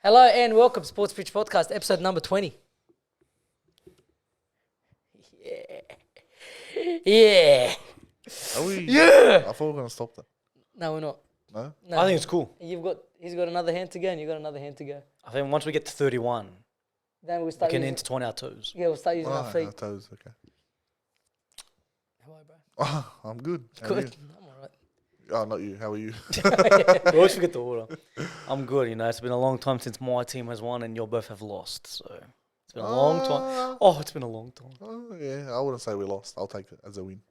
Hello and welcome, Sports Pitch Podcast, episode number 20. Yeah. Are we? Yeah. I thought we were going to stop that. No, we're not. No? No. I think it's cool. He's got another hand to go and you've got another hand to go. I think once we get to 31, Then we we start can using, intertwine our toes. yeah, we'll start using our Our feet. toes, okay. Hello, bro. Oh, I'm good. How are Good. I'm alright. you? Oh, not you. How are you? We always forget the order. I'm good, you know. It's been a long time since my team has won and you both have lost. So it's been a long time. Oh, it's been a long time. Oh, yeah. I wouldn't say we lost. I'll take it as a win.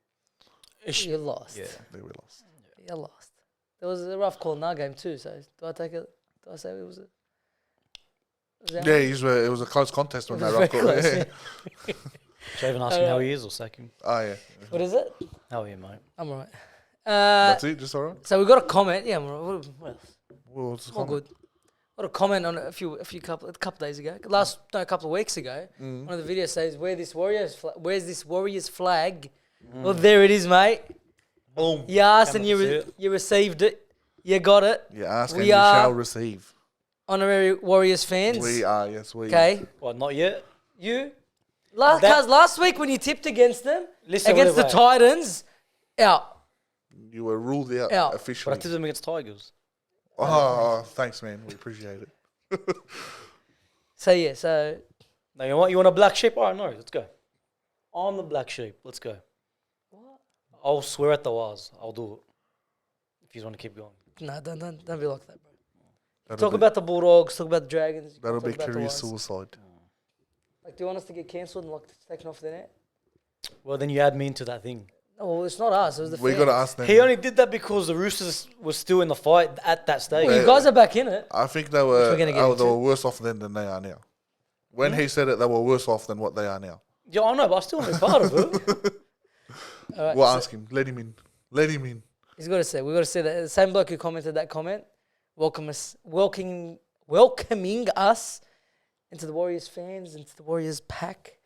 You lost. Yeah. Yeah, we lost. You lost. There was a rough call in our game too, so do I take it? Do I say it was it? Yeah, it was a close contest when It was that rough very got. close, Yeah. yeah. Should I even ask him how he is or sack him? Oh, yeah. What is it? How are you, mate? I'm alright. That's it? Just all right? So we got a comment. Yeah, I'm alright. What else? Well, what's the All comment? good. Got a comment on a couple days ago. A couple of weeks ago. One of the videos says, "Where's this Warriors flag?" Well, there it is, mate. Boom. You asked and Camera can see it. you received it. You got it. You ask We and you are- shall receive. Honorary Warriors fans. We are, yes, we Okay. What, not yet? You. That- Last week when you tipped against them, Listen, against the wait. Titans, out. You were ruled out Out. But I officially. tipped them against Tigers. Oh, thanks, man. We appreciate it. So yeah, so Now, you want a black sheep? All right, no, let's go. I'm the black sheep. Let's go. what? I'll swear at the wars. I'll do it. If you want to keep going. No, don't be like that, bro. That'll Talk be, about the Bulldogs, talk about the Dragons. That'll talk be about the career Wires. suicide. Like, do you want us to get cancelled and like taken off the net? Well, then you add me into that thing. No, well, it's not us. It was the We fans. got to ask them. He only did that because the Roosters were still in the fight at that stage. Well, you guys are back in it. I think they Which were we're gonna get they into. were worse off then than they are now. When he said it, they were worse off than what they are now. Yeah, I know, but I still want to be part of it. All right, We'll so ask him. Let him in. Let him in. he's got to say. We got to say that the same bloke who commented that comment, welcoming us into the Warriors fans, into the Warriors pack.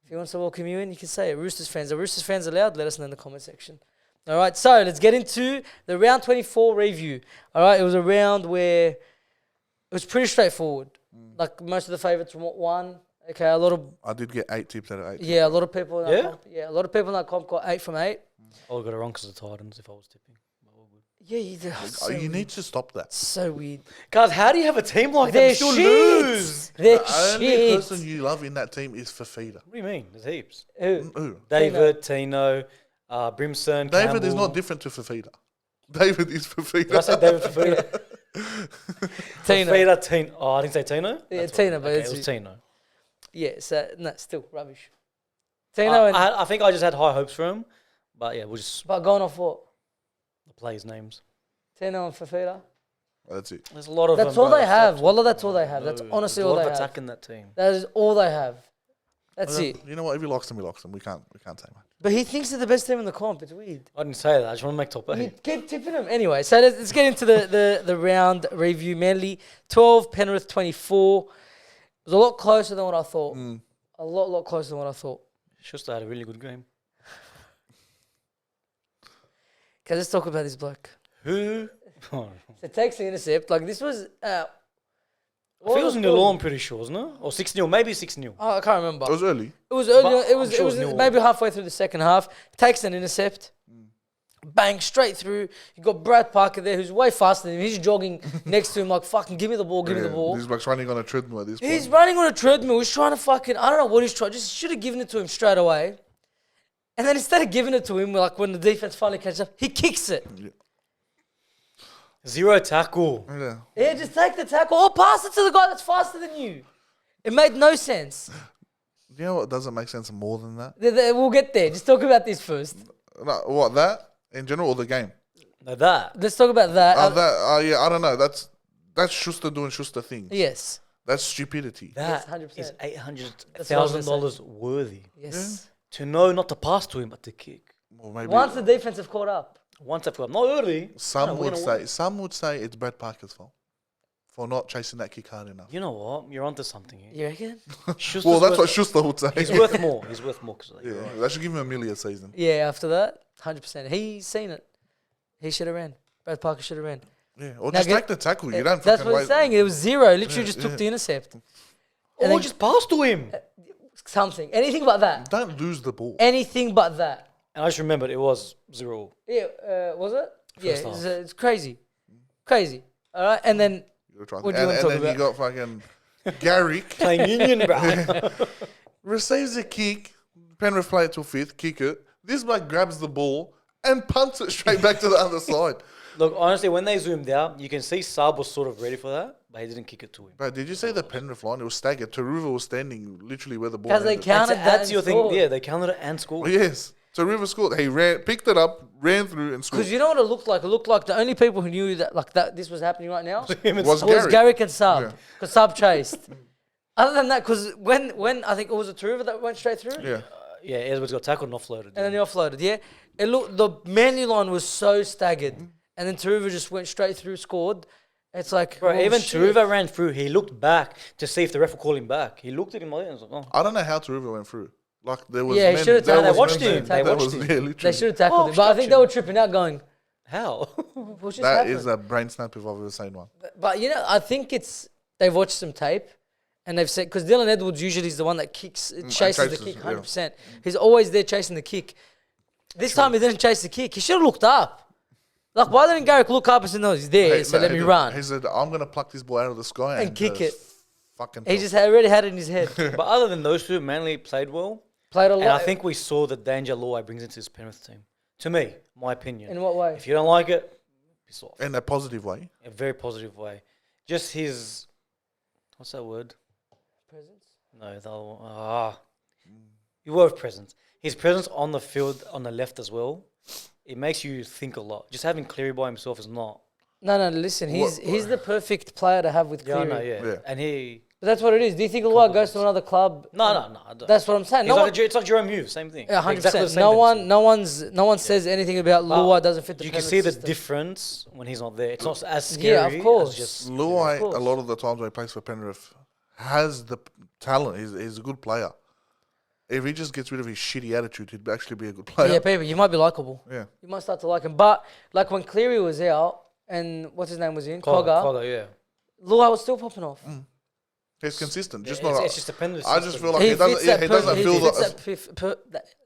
If he wants to welcome you in, you can say it. Roosters fans. Are Roosters fans allowed? Let us know in the comment section. All right, so let's get into the round 24 review. All right, it was a round where it was pretty straightforward. Like most of the favourites won. Okay, a lot of I did get 8 tips out of 8. a lot of people. In that Yeah? comp, a lot of people in that comp got 8 from 8. I would have got it wrong because of the Titans if I was tipping. But all good. Yeah, you do. Oh, you need to stop that. So weird. Guys, how do you have a team like that They're and still shit. lose? They're The only shit. person you love in that team is Fafita. What do you mean? There's heaps. Who? Who? David, Tino, Brimson, David Campbell. is not different to Fafita. David is Fafita. Did I say David Fafita? Tino. Fafita, Tino. Oh, I didn't say Tino? Yeah, That's Tino, what- but okay, it's- it was Tino. Yeah, so no, still rubbish. Tino and I think I just had high hopes for him. But yeah, we'll just but going off what? the players' names. Tino and Fafita. That's it. There's a lot of That's them, all bro. they have. Stop. Wallah, that's all they have. No, That's honestly there's a all lot they of have. attack in that team. That is all they have. That's Well, it. You know what? If he likes them, he likes them. We can't say much. But he thinks they're the best team in the comp. It's weird. I didn't say that. I just want to make top You 8. keep tipping them. Anyway, so let's get into the round review. Manly 12, Penrith 24. It was a lot closer than what I thought. A lot closer than what I thought. Schuster had a really good game. Okay, let's talk about this bloke. Who? Oh, So takes the intercept. Like this was. I think it was nil on, pretty sure, wasn't it? Or 6-0, maybe 6-0. Oh, I can't remember. It was early. It was early. But It was. I'm sure It was it was nil. maybe halfway through the second half. Takes an intercept. Bang straight through. You got Brad Parker there, who's way faster than him. He's jogging next to him like fucking. Give me the ball. Give me the ball. This bloke's running on a treadmill at this point. He's running on a treadmill. He's trying to fucking. I don't know what he's trying. Just should have given it to him straight away. And then instead of giving it to him, like when the defense finally catches up, he kicks it. 0 tackle. Yeah. Yeah, just take the tackle or pass it to the guy that's faster than you. It made no sense. You know what doesn't make sense more than that? We'll get there. Just talk about this first. No, what, that? In general or the game? Now that. Let's talk about that. Yeah, I don't know. That's Schuster doing Schuster things. Yes. That's stupidity. Yes, That 100%. is That's what I was gonna $800,000 worthy. Yes. To know not to pass to him, but to kick. Well, maybe Once the defense have caught up. Once I've got not early. some we're would gonna say it's Brad Parker's fault for not chasing that kick hard enough. You know what? You're onto something here. You reckon? Schuster's Well, that's worth- what Schuster would say. He's worth more. He's worth more. Cause Yeah, they should give him $1 million a season. Yeah, after that, 100%. He's seen it. He should have ran. Brad Parker should have ran. Yeah, or Now just get- take the tackle. You don't That's fucking what wait. I'm saying. It was zero. Literally Yeah, just took yeah. the intercept. Or then- just pass to him. Something. Anything but that. Don't lose the ball. Anything but that. And I just remembered it was 0. Yeah, was it? Yeah, First half. it's crazy. Crazy. All right, and then You gotta try What that. do you and wanna and then talk you got fucking Garrick Playing Union, bro. receives a kick. Penrith play it till 5th, kick it. This bloke grabs the ball and punts it straight back to the other side. Look, honestly, when they zoomed out, you can see Saab was sort of ready for that, but he didn't kick it to him. But did you see the Penrith line? It was staggered. Taruva was standing literally where the ball because they ended. counted that That's and your scored. thing. Yeah, they counted it and Oh, scored. yes. Taruva scored. He picked it up, ran through and scored. Because you know what it looked like? It looked like the only people who knew that this was happening right now Was was Garrick and Yeah. Sub. Because Sub chased. Other than that, because when I think it was a Taruva that went straight through, Yeah. Yeah, Edwards got tackled and offloaded. and then he offloaded. Yeah, it looked the Manly line was so staggered, and then Taruva just went straight through, scored. It's like Bro, oh, even shit. Taruva ran through. He looked back to see if the ref would call him back. He looked at him like, oh. I don't know how Taruva went through. Like, there was Yeah, he men- should've there taken- was they watched men- him. They that watched was- him. Yeah, They literally. should have tackled Oh, him, but I think they were tripping out, going, How? "What just That happened?" is a brain snap if I've ever seen one. But you know, I think they've watched some tape, and they've said because Dylan Edwards usually is the one that chases the chases, kick yeah. 100%. He's always there chasing the kick. This time he didn't chase the kick. He should have looked up. Like, why didn't Garrick look up and say, "No, he's there, Hey, so no, let he me did. run"? He said, I'm going to pluck this ball out of the sky And kick it. Fucking He fell. just already had it in his head. But other than those two, Manly played well. Played a lot. And I think we saw the danger Luai brings into his Penrith team. To me, my opinion. in what way? If you don't like it, piss off. in a positive way. In a very positive way. Just his, what's that word? Presence. No, the other one. Your word of presence. His presence on the field, on the left as well, it makes you think a lot. Just having Cleary by himself is not. No. Listen, he's the perfect player to have with Yeah, I Cleary. know, yeah. Yeah. And he. But that's what it is. Do you think Luai goes to another club? No, I don't. That's what I'm saying. He's No like one, it's like Jerome Hughes, same thing. yeah, 100%. Exactly the same No one says anything about Luai doesn't fit the You can Penrith see the system. difference when he's not there. It's not as scary. Yeah, of course. As just, Luai, of course. a lot of the times when he plays for Penrith, has the talent. He's a good player. If he just gets rid of his shitty attitude, he'd actually be a good player. Yeah, people, you might be likable. Yeah. You might start to like him. But like when Cleary was out and what's his name was in, Cogger, Cogger, yeah. Luai was still popping off. He's consistent. Just it's, not. it's just a Penrith I just system. feel like he doesn't. Yeah, he doesn't he feel fits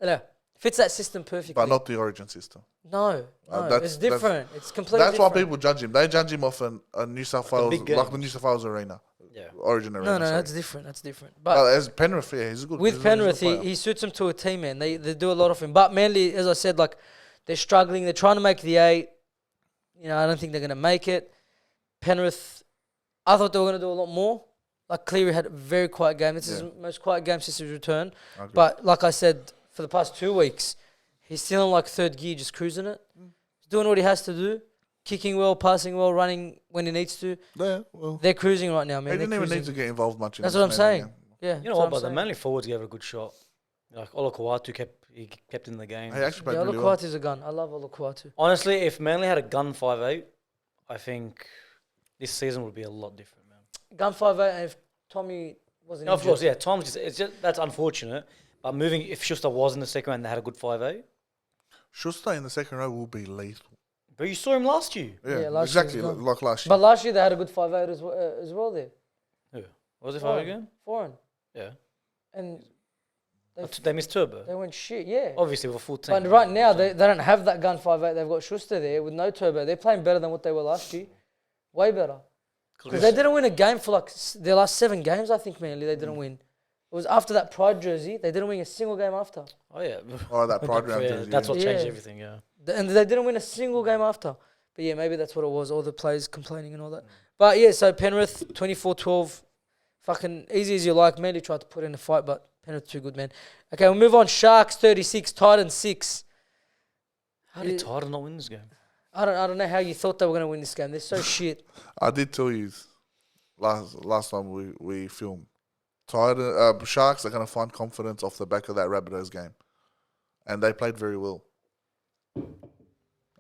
that, fits that system perfectly. but not the Origin system. No, that's- it's different. It's completely That's why different. people judge him. They judge him off a New South Wales, big like the games. New South Wales arena, Yeah. Origin arena. No, sorry. that's different. That's different. But But as Penrith, yeah, he's a good. with he's a good Penrith, player. he suits them to a team, man. They do a lot of him. But Manly, as I said, like they're struggling. They're trying to make the 8. You know, I don't think they're going to make it. Penrith, I thought they were going to do a lot more. Like Cleary had a very quiet game. This is the most quiet game since his return. I agree. But like I said, for the past 2 weeks, he's still in like third gear, just cruising it. He's doing what he has to do. Kicking well, passing well, running when he needs to. Yeah, well, They're cruising right now, man. he didn't They're even cruising. need to get involved much. In That's this what I'm Manly saying. game. Yeah. You know what? But the Manly forwards gave it a good shot. Like Olakuatu kept in the game. He actually played Yeah, really well. Olukwatu's a gun. I love Olukwatu. Honestly, if Manly had a gun 5'8", I think this season would be a lot different, man. Gun 5'8", and if Tommy wasn't Of injured. course, yeah. Tom's it's just that's unfortunate. But if Schuster was in the second round, they had a good 5'8". Schuster in the second row will be lethal. But you saw him last year. Yeah, Yeah, last year exactly was gone. like last year. But last year they had a good 5'8" as well there. Who? Was it 5'8" Foreign. again? Foreign. Yeah. And They missed Turbo. they went shit, yeah. Obviously, with a full team. But right now, they don't have that gun 5'8". They've got Schuster there with no turbo. They're playing better than what they were last year. Way better. Because they didn't win a game for like their last 7 games, I think, mainly. They didn't win. It was after that Pride jersey. They didn't win a single game after. Oh yeah. Oh, that Pride round Yeah, jersey. that's what changed Yeah. everything. Yeah. And they didn't win a single game after. But yeah, maybe that's what it was. All the players complaining and all that. But yeah, so Penrith, 24-12. Fucking easy as you like. Manly tried to put in a fight, but Penrith too good, man. Okay, we'll move on. Sharks, 36. Titans, 6. How did Titan not win this game? I don't know how you thought they were going to win this game. They're so shit. I did tell you last time we filmed. Sharks are going to find confidence off the back of that Rabbitohs game. And they played very well.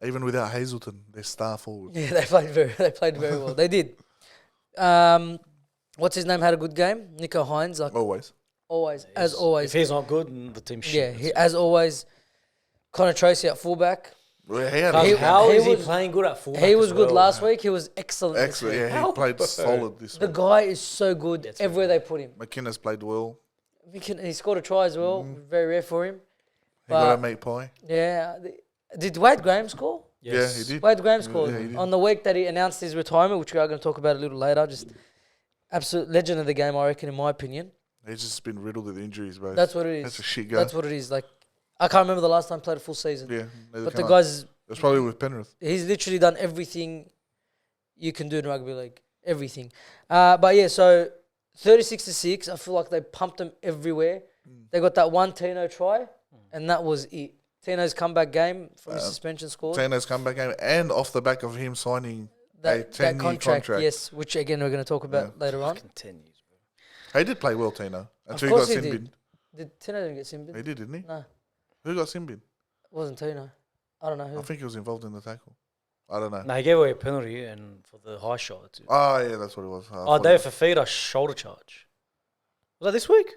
Even without Hazelton, their star forward. Yeah, they played very well. They did. What's his name had a good game? Nico Hines, like Always. always, as always. If he's not good, then the team's shit. Yeah, as always. Connor Tracy at fullback. Well, he had Cuz He- how he is he was- playing good at fullback? He was as good well? last week. He was excellent. this excellent. week. Yeah, he played solid this The week. guy is so good That's everywhere they put him. McInnes played well. He scored a try as well. Very rare for him. He got a But meat pie. yeah, did Wade Graham score? Yes. Yeah, he did. Wade Graham scored he did. on the week that he announced his retirement, which we are going to talk about a little later. Just absolute legend of the game, I reckon, in my opinion. He's just been riddled with injuries, bro. That's what it is. That's a shit guy. That's what it is. Like, I can't remember the last time he played a full season. Yeah, neither But can the I. guy's That's probably with Penrith. he's literally done everything you can do in rugby league. Everything. But yeah, so 36-6. I feel like they pumped them everywhere. They got that one Tino try, and that was it. Tino's comeback game from his suspension scored. Tano's comeback game, and off the back of him signing a That 10-year contract, contract. yes, which again we're going to talk about later on. Fucking 10 years, bro. He did play well, Tino. Until he course got he sin did. bin. Did Tino didn't get sin bin? He did, didn't he? No, Who got sin bin? it wasn't Tino. I don't know who. I think he was involved in the tackle. I don't know. No, he gave away a penalty and for the high shot too. Oh, yeah, that's what it was. I Oh, thought Dave Fafita shoulder charge. Was that this week?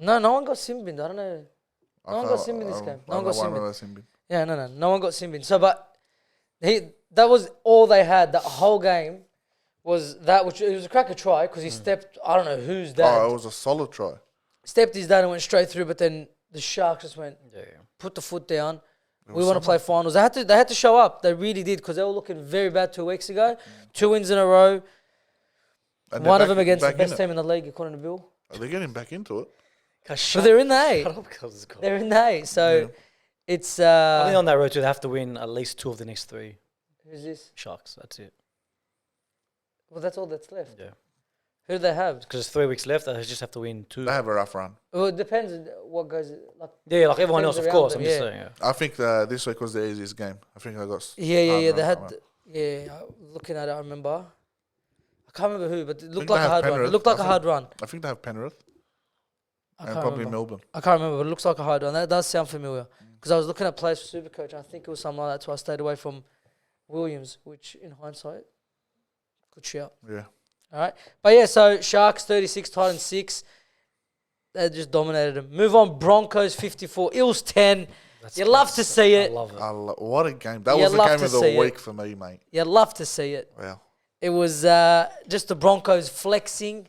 No one got sin bin. I don't know. I No one can't- got sin bin this I game. don't No one know got sin why bin. no sin bin. Yeah, no one got sin bin. So, but that was all they had. That whole game was that, which it was a cracker try because he stepped. I don't know whose dad Oh, it was a solid try. stepped his dad and went straight through. But then the Sharks just went Yeah. put the foot down. It We was want to play finals. They had to show up. They really did because they were looking very bad 2 weeks ago. 2 wins in a row. And they're One of back- them against the back in best it. team in the league, according to Bill. They're getting back into it. But they're in the eight. Shut up, cuz it's cold. They're in the eight. So it's I think on that road too, they have to win at least 2 of the next 3 who's this? Sharks. That's it. Well, that's all that's left. Yeah. Who do they have? Because there's 3 weeks left. They just have to win 2. They have a rough run. Well, it depends on what goes. Like, Yeah, like everyone teams else, of around course. them, I'm just yeah. saying. Yeah. I think this week was the easiest game. I think I got. yeah. They had. run. Looking at it, I remember. I can't remember who, but it looked they like a have hard run. It Penrith, looked like I a think. hard run. I think they have Penrith I and can't probably remember. Melbourne. I can't remember, but it looks like a hard run. That does sound familiar because I was looking at players for Supercoach. I think it was something like that, so I stayed away from Williams, which in hindsight, good shout. Yeah. All right, but yeah, so Sharks 36, Titans 6. They just dominated them. Move on, Broncos 54, Eels 10. You love to see I it. love it. What a game! That You was the love game to of the see it. week for me, mate. You love to see it. Wow. It was just the Broncos flexing.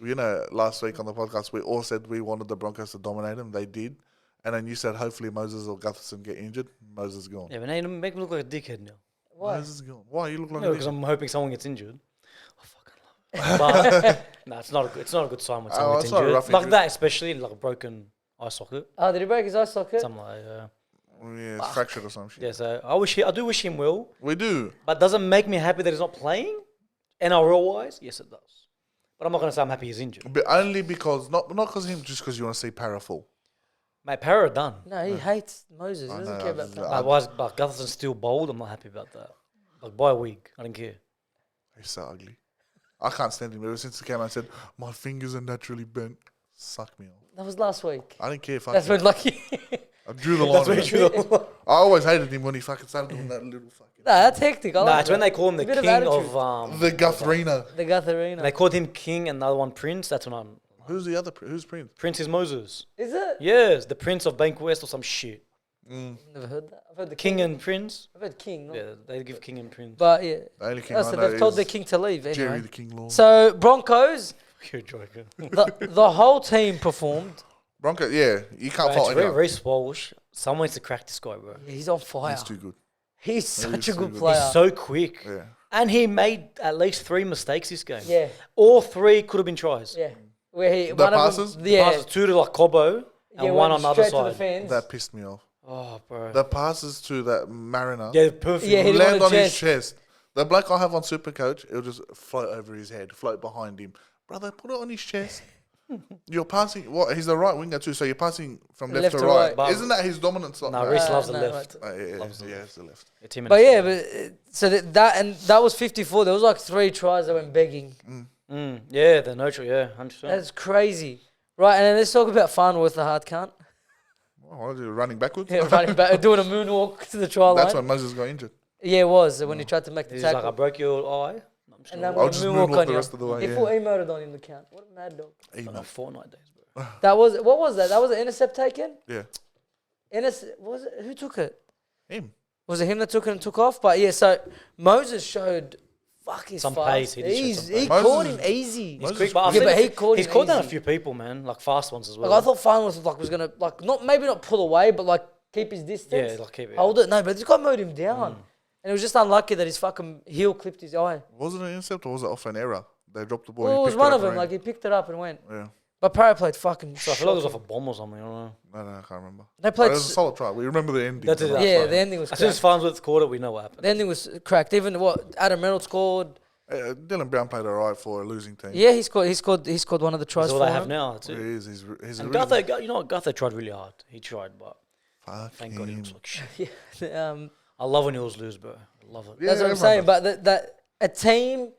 You know, last week on the podcast, we all said we wanted the Broncos to dominate them. They did. And then you said hopefully Moses or Gutherson get injured. Moses is gone. Yeah, but now you make me look like a dickhead now. Why? Moses is gone. Why? You look like No, a because dickhead. I'm hoping someone gets injured. I fucking love it. But no, it's not a good sign when someone gets it's not a injured. rough Like injury. that, especially like a broken eye socket, Oh, did he break his eye socket? something like Yeah, it's fractured or some shit. yeah. So I do wish him well, We do. but does it make me happy that he's not playing? NRL wise, yes, it does. But I'm not gonna say I'm happy he's injured. But only because, not because of him, just because you want to see Para full. Mate, Para done. No, he hates Moses. He I doesn't know, care about I- that. Like, why is like, Gutherson's still bold? I'm not happy about that. Like, by a week, I don't care. He's so ugly. I can't stand him. Ever since he came out and said, my fingers are naturally bent. Suck me off. That was last week. I didn't care. Fuck That's him. when lucky. I drew the line. That's on what it. you do. I always hated him when he fucking started doing that little fucking... Nah, that's hectic. I Nah, like it's when that. they call him the A bit of king attitude. of The Guthrina. The Gutherina. They called him king and the other one prince. That's when I'm. Who's the other? Who's Prince? Prince is Moses. Is it? Yes, the prince of Bank West or some shit. Never heard that. I've heard the King and prince. I've heard king. Not Yeah, they give king and prince. But yeah. The only king Oh, I so know they've told is the king to leave Jerry anyway. the King Law. So Broncos, You're joking. the whole team performed. Bronco, yeah, you can't Bro, fault it's very, anyone. very Walsh. Someone needs to crack this guy, bro. He's on fire. He's too good. He's such a too good good. player. He's so quick. Yeah. And he made at least 3 mistakes this game. Yeah, All 3 could have been tries. yeah. Where he The one passes? of them, yeah, Passes 2 to like Cobbo and yeah, one went on the other straight to the side. fence. That pissed me off. Oh, bro. The passes to that Mariner Yeah, perfect. Yeah, he didn't land want on a his chest. The bloke I have on Supercoach, it'll just float over his head, float behind him. Brother, put it on his chest. You're passing. What? He's a right winger too, so you're passing from left, to right. But- Isn't that his dominant side? No, Reece loves the no, left. Yeah, loves the it's the left. It's him and But his yeah, team. but so that was 54. There was like 3 tries that went begging. Yeah, the neutral, yeah, 100%. That's crazy, right? And then let's talk about Farnworth, the hard cunt. What are you running backwards? Yeah, running back, doing a moonwalk to the try That's line. when Moses got injured. Yeah, it was when he tried to make the He's like, tackle. I broke your eye. No, I'm just And gonna then I'll with a just moonwalk moonwalk on the you. rest of the way, He yeah. put emoted on him, the count. What a mad dog. on a Fortnite days, bro. That was, what was that? That was an intercept taken? Yeah. Was it, who took it? Him. Was it him that took it and took off? But yeah, so Moses showed he's Some fast. pace, he did show some He pace. caught Moses- him easy. He's Moses quick, is but I've Yeah, seen but a he few- caught he's him caught down a easy. few people, man, like fast ones as well. Like I thought Farnworth was gonna maybe not pull away, but like keep his distance. Yeah, like keep it. Hold it. No, but this guy mowed him down. And it was just unlucky that his fucking heel clipped his eye. Was it an intercept or was it off an error? They dropped the ball. Well, he it was picked one up of them. and Like ran. he picked it up and went. Yeah. But Para played fucking. So I feel like it was off a shocking. bomb or something. I don't know. No, I can't remember. They But played. it was a solid try. We remember the ending. That's it, Right. that's Yeah, right. the ending was As soon as cracked. Farnsworth scored it, we know what happened. The ending was cracked. Even what Adam Reynolds scored. Dylan Brown played alright for a losing team. Yeah, he scored one of the tries That's all for they have him. now. That's He it. is. He's a And really Gutho, you know what? Gutho tried really hard. He tried, but fuck thank God he him. looks like shit. Yeah, I love when Eels lose, bro. I love it. Yeah, that's what I'm everyone saying. does. But that a team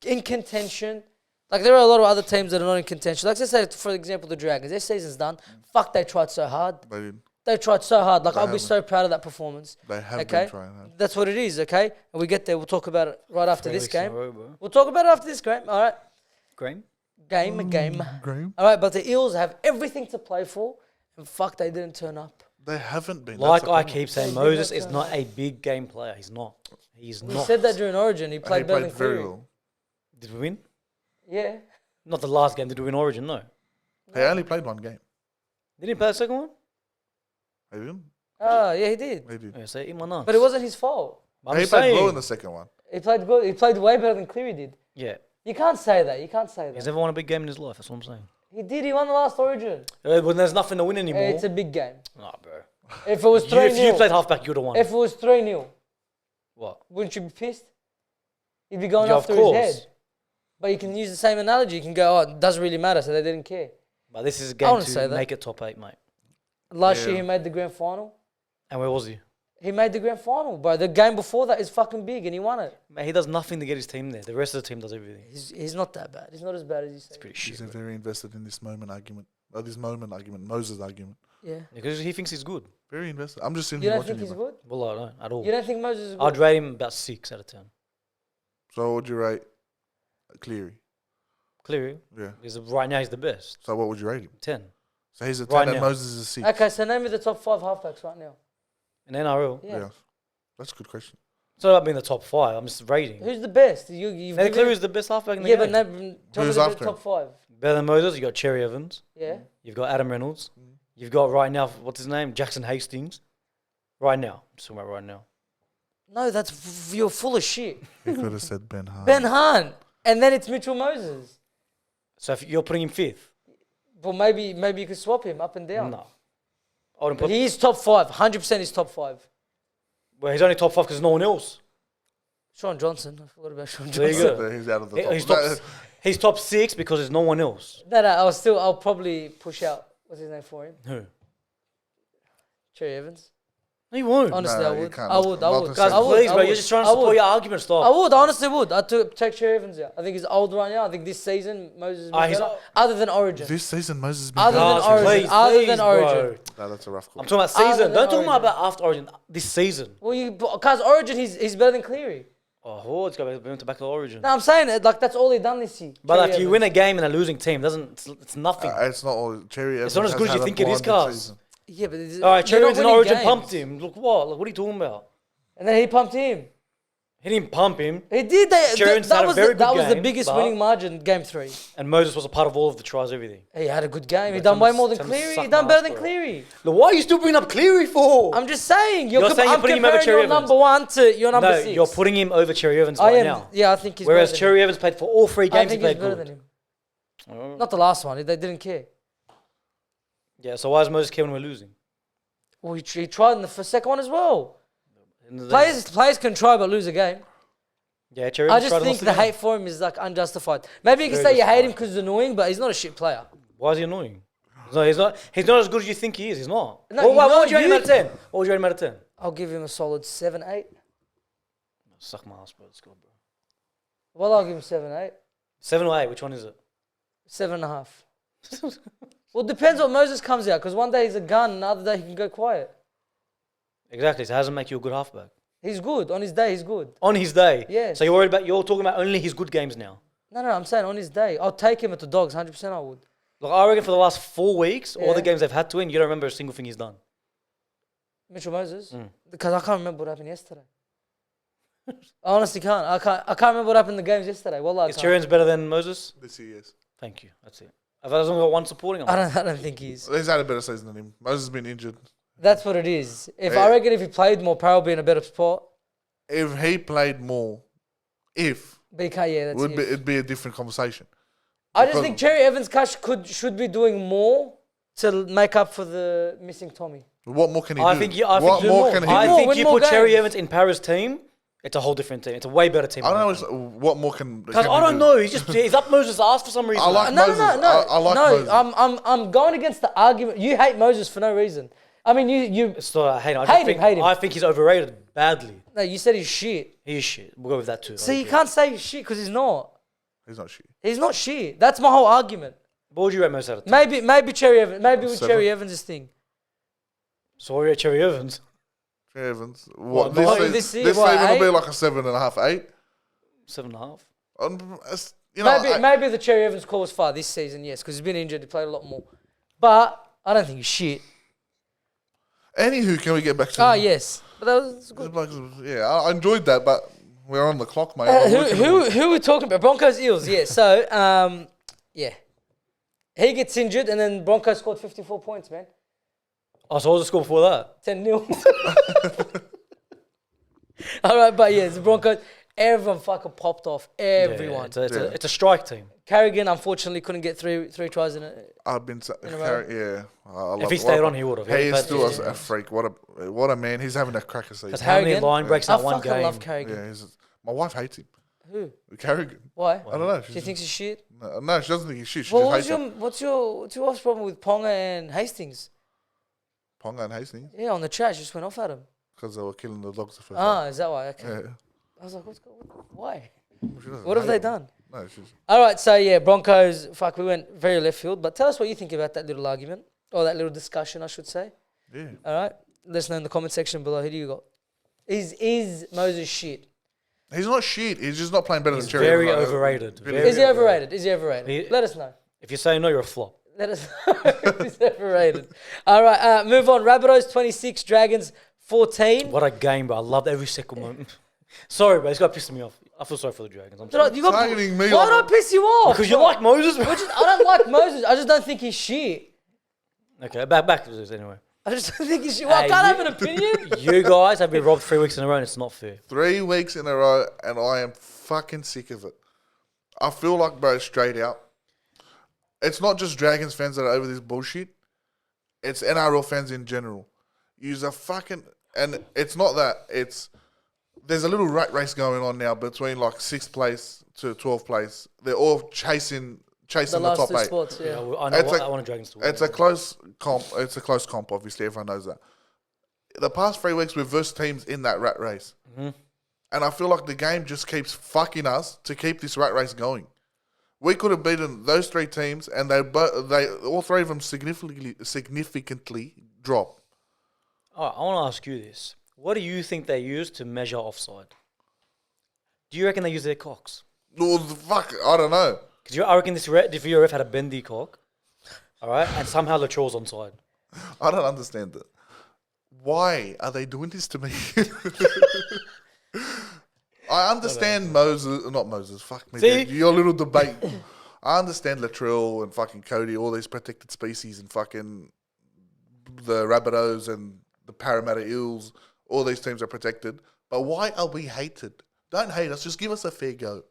in contention, like there are a lot of other teams that are not in contention. Like let's say, for example, the Dragons. Their season's done. Fuck, they tried so hard. They did. They tried so hard. Like They I'll be haven't. so proud of that performance. They have Okay, been trying hard. that's what it is. Okay, and we get there. We'll talk about it right after 3 this weeks in a game. row, bro. We'll talk about it after this game. All right, Graham? game. Graham? All right, but the Eels have everything to play for, and fuck, they didn't turn up. They haven't been. Like That's the I problem. keep saying, They did Moses not is turn not up. a big game player. He's not. He's We not. said that during Origin. He He played better played than very Cleary. well. Did we win? Yeah. Not the last game. Did we win Origin? No. He only played one game. Didn't he play the second one? He didn't. Oh, yeah, he did. He did. Yeah, say him or not. But it wasn't his fault. I'm He just played well saying. in the second one. He played good. He played way better than Cleary did. Yeah. You can't say that. You can't say He's that. never won a big game in his life. That's what I'm saying. He did. He won the last Origin. When there's nothing to win anymore. It's a big game. Nah, bro. If it was If 3-0, you played halfback, you'd have won. if it was 3-0, What? wouldn't you be pissed? You'd be going Yeah, after of his course. head. But you can use the same analogy. You can go, oh, it doesn't really matter, so they didn't care. But this is a I game wouldn't say to that. make it top 8, mate. Last Yeah. year he made the grand final. And where was he? He made the grand final, bro. The game before that is fucking big, and he won it. Mate, he does nothing to get his team there. The rest of the team does everything. He's not that bad. He's not as bad as you say. It's pretty He's shit. very invested in this moment argument. Moses argument. Yeah. Because he thinks he's good. Very invested. I'm just sitting You here don't watching think he's him. good? Well, I don't at all. You don't think Moses is good? I'd rate him about 6 out of 10. So what would you rate Cleary? Cleary, Yeah. because right now he's the best. So what would you rate him? 10. So he's a 10 Right and now. Moses is a 6. Okay, so name me the top 5 halfbacks right now. In NRL, Yeah. Yeah. That's a good question. so I've been the top 5. I'm just rating. Who's the best? You've Nate given- Cleary is the best halfback in the Yeah, game. but name, tell me Who's the after him? top 5. Better than Moses, you got Cherry Evans. Yeah. You've got Adam Reynolds. You've got right now, what's his name? Jackson Hastings. Right now. I'm just talking about right now. No, you're full of shit. He could have said Ben Hart. Ben Hunt, and then it's Mitchell Moses. So if you're putting him 5th, Well, maybe you could swap him up and down. no. I wouldn't But put, he's top 5. 100% he's top 5. well, he's only top 5 because no one else. Sean Johnson. I forgot about Sean There you Johnson. go. He's out of the top. He's top, he's top 6 because there's no one else. No, I'll probably push out. What's his name for him? Who? Cherry Evans. No, you won't. Honestly, No, I you would. can't. I would. I Not would. the Guys, same. please, bro. I You're would. just trying to I support would. your argument. Stop. I would. I honestly would. I take Cherry Evans out. I think he's old right now. I think this season Moses is He's better. old. Other than Origin. This season Moses has been Other good. than Guys, Origin. please, Other please, than bro. Origin. No, that's a rough call. I'm talking about Other season. than Don't talk Origin. about after Origin. This season. Well, because Origin, he's better than Cleary. Oh, it's got to back to Origin. No, I'm saying it. Like that's all he done this year. But Cherry if you Evans. win a game in a losing team, it's nothing. It's not all Cherry Evans. not as has good as you had a think it is, blinded cuz. season. Yeah, but it's, All right, you're Cherry not Evans in winning Origin games. pumped him. Look what? Like, what are you talking about? And then he pumped him. He didn't pump him. He did. Cherry Evans had a very good that was the game, biggest but- winning margin, game 3. And Moses was a part of all of the tries, everything. He had a good game. He But done way Tim's- more than Tim's Cleary. He sucked done my better ass, than bro. Cleary. Look, why are you still bringing up Cleary for? I'm just saying. You're saying you're I'm putting him over comparing Cherry your Evans. number 1 to your number No, 6. you're putting him over Cherry Evans I right am. now. Yeah, I think he's Whereas better Cherry Evans played for all 3 than him. I games. He think he's played better good. than him. Not the last one. They didn't care. Yeah, so why is Moses Kevin we're losing? Well, he tried in the second one as well. End of the day. Players can try but lose a game. Yeah, Cherry I Evans just tried to think lost the game. hate for him is like unjustified. Maybe you can Very say you hate him justified. because he's annoying, but he's not a shit player. Why is he annoying? He's not as good as you think he is. He's not. No, What no, would you rate him you- out of 10? What would you rate him out of 10? I'll give him a solid 7, 8. Suck my ass, bro. Let's go, bro. Well, I'll give him 7, 8. 7 or 8? Which one is it? 7.5. Well, it depends what Moses comes out, because one day he's a gun, and the other day he can go quiet. Exactly. So how does it make you a good halfback? He's good. On his day, he's good. On his day. Yes. So you're talking about only his good games now. No, I'm saying on his day. I'll take him at the Dogs, 100% I would. Look, I reckon for the last 4 weeks, all Yeah. the games they've had to win, you don't remember a single thing he's done. Mitchell Moses? Because I can't remember what happened yesterday. I honestly can't. I can't remember what happened in the games yesterday. Wallah, I Is can't. Cherry Evans better than Moses? This year, yes. Thank you. That's it. I've only got one supporting him. I don't think he's. He's had a better season than him. Moses has been injured. That's what it is. I reckon if he played more, Parra would be in a better spot. If he played more, BK, yeah, that's it. it'd be a different conversation. I just think Cherry Evans should be doing more to make up for the missing Tommy. What more can he I do? think what more can he I do? think you more put Cherry games. Evans in Parra's team, it's a whole different team. It's a way better team. I don't know what more can. Because I don't know. He's up Moses' ass for some reason. I like No. Moses. I like Moses. I'm going against the argument. You hate Moses for no reason. I mean, you. It's not, I hate him. Hate him. I think he's overrated badly. No, you said he's shit. He is shit. We'll go with that too. See, you can't say he's shit because he's not. He's not shit. He's not shit. That's my whole argument. What would you rate Moses out of 10? Maybe Cherry Evans. Maybe with 7. Cherry Evans' thing. So we rate Cherry Evans. Cherry Evans. What, This season will be like a 7.5, 8. 7.5. Maybe the Cherry Evans call was far this season, yes, because he's been injured. He played a lot more. But I don't think he's shit. Anywho, can we get back to? Yes. But that was good. Yeah, I enjoyed that, but we're on the clock, mate. Who are we talking about? Broncos Eels, yeah. So, yeah. He gets injured and then Broncos scored 54 points, man. Oh, so what was the score before that? 10-0. All right, but yeah, the Broncos, everyone fucking popped off. Everyone. Yeah, it's a strike team. Carrigan, unfortunately, couldn't get three tries in it. I've been a row. yeah. If he stayed on, he would have. He is still a freak. What a man. He's having a cracker season. Because how many Carrigan? line breaks I that one fucking game? love Carrigan. Yeah, my wife hates him. Who? Carrigan. Why? I don't know. She thinks he's shit? No, she doesn't think he's shit. She Well, just hates him. what's your wife's problem with Ponga and Hastings? Ponga and Hastings Yeah, on the chat, she just went off at him. because they were killing the dogs the first time. Is that why? Okay. Yeah. I was like, why? She doesn't What have hate they him. done? No, she's All right, so yeah, Broncos, we went very left field. But tell us what you think about that little argument, or that little discussion, I should say. yeah. All right, let us know in the comment section below. Who do you got? Is Moses shit? He's not shit. He's just not playing better He's than Cherry. very Evans. overrated. Really Very Is he overrated? Is he overrated? He- Let us know. If you say no, you're a flop. Let us know if he's overrated. All right, move on. Rabbitohs 26, Dragons 14. What a game, bro. I loved every second moment. Sorry, bro. It's got pissing me off. I feel sorry for the Dragons. I'm sorry. You got, Targeting me why like- did I piss you off? Because you like Moses, bro. I don't like Moses. I just don't think he's shit. Okay, back to this anyway. I just don't think he's shit. Well, I Hey, can't you- have an opinion. You guys have been robbed 3 weeks in a row and it's not fair. 3 weeks in a row, and I am fucking sick of it. I feel like, bro, straight out. It's not just Dragons fans that are over this bullshit. It's NRL fans in general. Use a fucking... And it's not that. It's... There's a little rat race going on now between like 6th place to 12th place. They're all chasing The the last top two 8. spots, Yeah, yeah. I know. I want Dragons to win. It's a close comp. It's a close comp, obviously. Everyone knows that. The past 3 weeks, we've versed teams in that rat race. Mm-hmm. And I feel like the game just keeps fucking us to keep this rat race going. We could have beaten those 3 teams, and all 3 of them significantly drop. All right, I want to ask you this. What do you think they use to measure offside? Do you reckon they use their cocks? Well, fuck, I don't know. Because I reckon this ref had a bendy cock, all right, and somehow Latrell's onside. I don't understand it. Why are they doing this to me? I understand not Moses, fuck me. See? Dude, your little debate. I understand Latrell and fucking Cody, all these protected species, and fucking the Rabbitohs and the Parramatta Eels, all these teams are protected. But why are we hated? Don't hate us, just give us a fair go.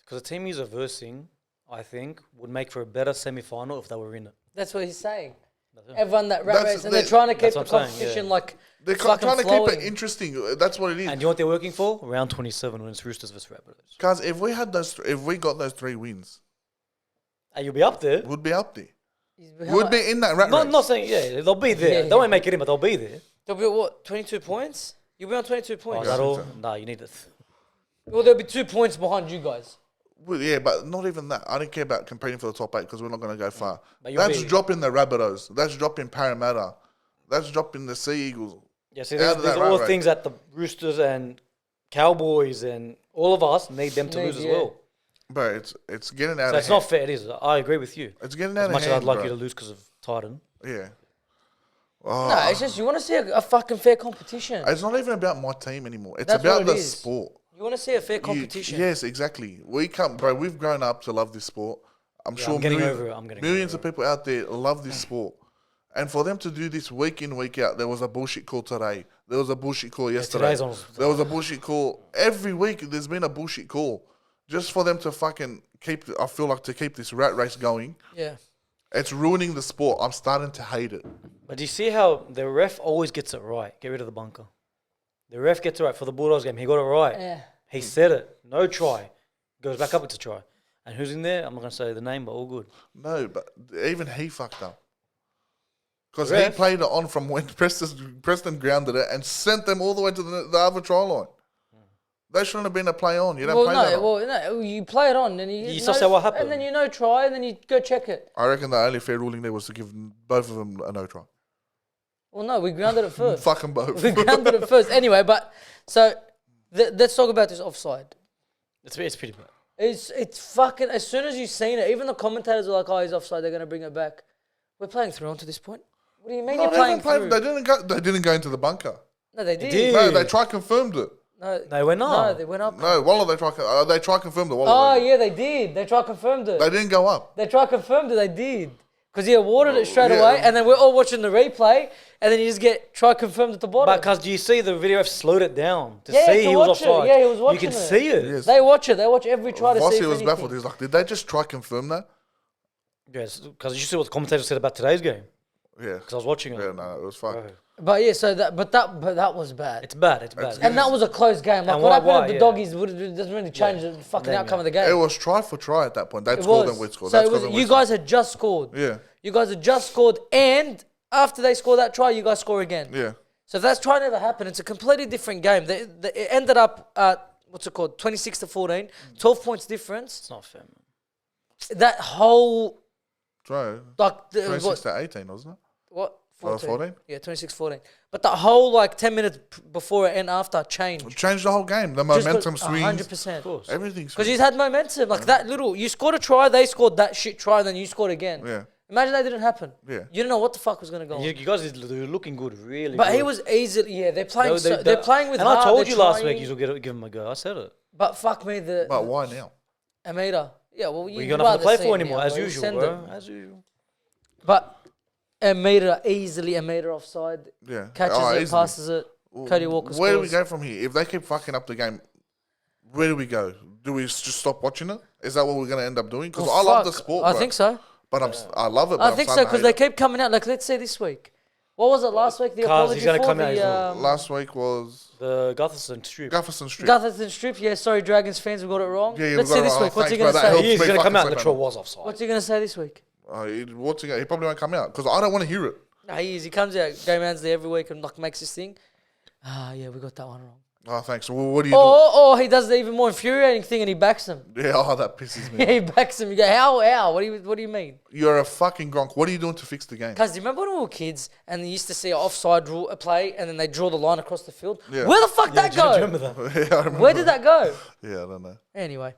Because the team he's reversing, I think, would make for a better semi-final if they were in it. That's what he's saying. That's it. Everyone that rat That's- race, and they're that- trying to keep that's the what I'm saying, competition yeah. like They're fucking trying to flowing. keep it interesting. That's what it is. And you know what they're working for? Round 27 when it's Roosters versus Rabbitohs. Guys, if we got those 3 wins, And you'll be up there. we'd be up there. How We'd much- be in that rat race. Not saying, yeah, they'll be there. Yeah, They yeah. won't make it in, but they'll be there. There'll be what, 22 points? You'll be on 22 Oh, points. that I all? think so. Nah, you need it. Well, there'll be 2 points behind you guys. Well, yeah, but not even that. I don't care about competing for the top 8 because we're not going to go far. But you'll That's be- dropping the Rabbitohs. That's dropping Parramatta. That's dropping the Sea Eagles. Yeah, see, Out there's of that all rat race. things that the Roosters and Cowboys and all of us need them to Need, lose as yeah. well. But it's getting out So of it's hand. not fair, it is. I agree with you. It's getting As out much of as hand, I'd like bro. you to lose because of Titan. Yeah. Oh, No, it's just you want to see a fucking fair competition. it's not even about my team anymore. It's That's about what it the is. sport. You want to see a fair competition. Yes, exactly. We come, bro. We've grown up to love this sport. I'm sure I'm getting millions, over it. I'm getting millions over of people out there love this sport. And for them to do this week in, week out, there was a bullshit call today. There was a bullshit call yesterday. today's on- There was a bullshit call. Every week there's been a bullshit call. Just for them to fucking I feel like to keep this rat race going. Yeah. It's ruining the sport. I'm starting to hate it. But do you see how the ref always gets it right? Get rid of the bunker. The ref gets it right for the Bulldogs game. He got it right. Yeah. He said it. No try. Goes back up, it's a try. And who's in there? I'm not going to say the name, but all good. No, but even he fucked up. Because he Ref? played it on from when Preston grounded it and sent them all the way to the other try line. They shouldn't have been a play on. You don't play that on. no, you play it on, and You saw what happened. and then you try, and then you go check it. I reckon the only fair ruling there was to give both of them a no try. Well, no, we grounded it first. Fuck them both. We grounded it first. Anyway, but so let's talk about this offside. It's pretty bad. It's fucking. As soon as you've seen it, even the commentators are like, "Oh, he's offside. They're gonna bring it back." We're playing through on to this point. What do you mean No, you're playing through? they didn't go into the bunker. No, they did. did. No, they try confirmed it. No, They went no, up. they went up. No, Wallah, they try confirmed it. Oh Wallah, yeah, they did. They tried confirmed it. they didn't go up. They tried confirmed it. They did. Because he awarded it straight yeah. away, and then we're all watching the replay, and then you just get try confirmed at the bottom. But because do you see the video ref slowed it down to Yeah, see to he was watch it. offside? Yeah, he was watching You can it. see it. Yes. They watch it. They watch every try to see. Vossi if was anything. baffled. He's like, did they just try confirm that? Yes, because you see what the commentator said about today's game. Yeah. Because I was watching it. Yeah, no, it was fine. Bro, But yeah, so that was bad. it's bad. It's bad. And that was a close game. Like And what why- happened why, to the yeah. doggies doesn't really change the fucking Then, outcome of the It game. was try for try at that point. They'd It scored was. and we'd scored. So They'd it was, scored and you we'd scored. guys had just scored. Yeah, You guys had just scored, and after they score that try, you guys score again. yeah. So if that try never happened, it's a completely different game. It ended up at, 26-14, 12 points difference. It's not fair, man. That whole, Try. like, 26 to 18, wasn't it? what? 14? Yeah, 26-14. But the whole, 10 minutes before and after changed. It changed the whole game. The Just momentum got swings. 100%. Of course. Everything's Because you had momentum. Like that little, you scored a try, they scored that shit try, then you scored again. Yeah. Imagine that didn't happen. Yeah. You don't know what the fuck was going to go on. You guys are looking good, really But good. he was easily, yeah, they're playing, They- they're playing with And heart, I told they're you last trying. week you'll give him a go. I said it. But fuck me, But why now? Amida. Yeah, well, You're you'd going to have rather to play see for him anymore, now, as bro. usual, Send bro. him. As usual. But Amida, easily Amida offside. Yeah. Catches it, easily. passes it. Cody Walker Where do we scores. go from here? If they keep fucking up the game, where do we go? Do we just stop watching it? Is that what we're going to end up doing? Because Well, I love the fuck, sport, I bro. think so. But I love it, but I I'm think so starting to because hate they it. keep coming out. Like, let's say this week. What was it last week? The Cuz, apology he's gonna for come out, the he's like, Last week was The Gutherson Street. Gutherson Street. Gutherson Strip. Yeah, sorry, Dragons fans, we got it wrong. Yeah, Let's we see got it this wrong. week. What's he Thanks, going to bro. That say? helps. He's me going to come out. fucking Latrell say was offside. What's he going to say this week? He probably won't come out because I don't want to hear it. Nah, he is. He comes out, Game Ansley every week and makes his thing. Yeah, we got that one wrong. Oh, thanks. Well, what do you do? Or he does the even more infuriating thing and he backs him. Yeah, that pisses me Yeah, off. he backs him. You go, how? What do you mean? You're a fucking Gronk. What are you doing to fix the game? Because do you remember when we were kids and they used to see an offside rule play and then they draw the line across the field? Yeah. Where the fuck that Do you go? remember that? Yeah, I remember. Where did that go? Yeah, I don't know. Anyway.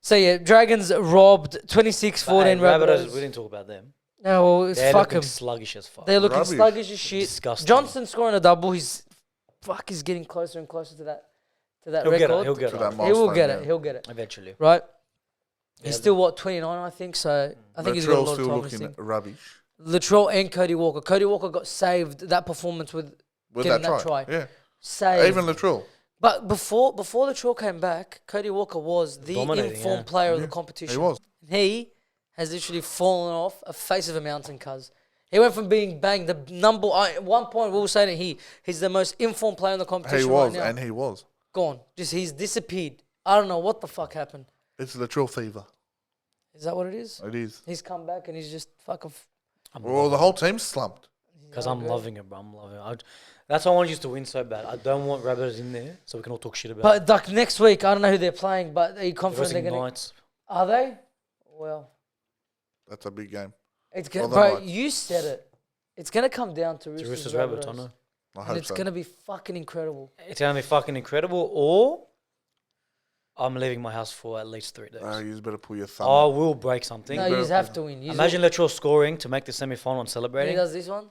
So yeah, Dragons robbed 26-14 Hey, Rabbitohs. we didn't talk about them. No, well, it's They're fuck looking them. sluggish as fuck. They're looking Rubbish. sluggish as shit. Disgusting. Johnson scoring a double. He's getting closer and closer to that He'll get record. it. He'll get To it. that He will milestone, get yeah. it. He'll get it. Eventually. Right? Yeah, He's still 29, I think. So I think he's got a Latrell's lot of still time. This looking thing. rubbish. Latrell and Cody Walker. Cody Walker got saved that performance with getting that try. Yeah. Saved. Even Latrell. But before Latrell came back, Cody Walker was the Dominating, informed yeah. player of the competition. He was. He has literally fallen off a face of a mountain, cuz. He went from being banged the number. At one point, we were saying that he's the most informed player in the competition. He was, right now. and he was. Gone. He's disappeared. I don't know what the fuck happened. It's Latrell fever. Is that what it is? It is. He's come back and he's just fucking. Well, the whole team's slumped. Because I'm loving it, bro. I'm loving it. That's why I want you to win so bad. I don't want Rabbitohs in there so we can all talk shit about it. But like next week, I don't know who they're playing, but are you confident they're Versing gonna? Knights. Are they? Well, That's a big game. it's gonna. Well, Bro, they're not. you said it. It's gonna come down to To Roosters, Roosters Rabbitohs, I know. I and hope it's so. gonna be fucking incredible. It's going to be fucking incredible, or I'm leaving my house for at least 3 days. You better pull your thumb. I will break something. No, you just have to win. Imagine Latrell scoring to make the semi-final and He celebrating. does this one.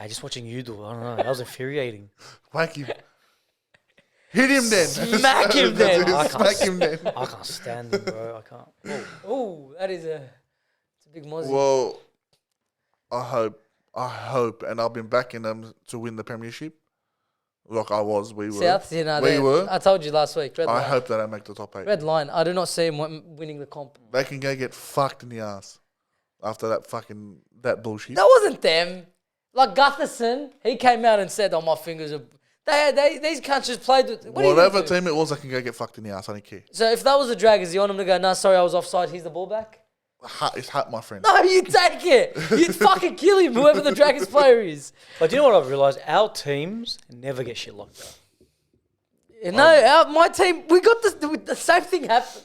Just watching you do it, I don't know. That was infuriating. Whack him. Hit him then. Smack him then. Smack him then. I can't stand him, bro. I can't. Oh, that is it's a big mozzie. Well, I hope, and I've been backing them to win the premiership. Like we were. South, we were. I told you last week. Red I line. hope that they make the top 8. Red line. I do not see him winning the comp. They can go get fucked in the ass after that bullshit. That wasn't them. Like Gutherson, he came out and said, "Oh, my fingers are." These cunts just played with. Whatever team it was, they can go get fucked in the ass. I don't care. So if that was the Dragons, you want him to go? No, sorry, I was offside. He's the ball back. It's hot, my friend. No, you take it. You'd fucking kill him, whoever the Dragons player is. But do you know what I've realised? Our teams never get shit locked up. No, my team, we got the same thing happen.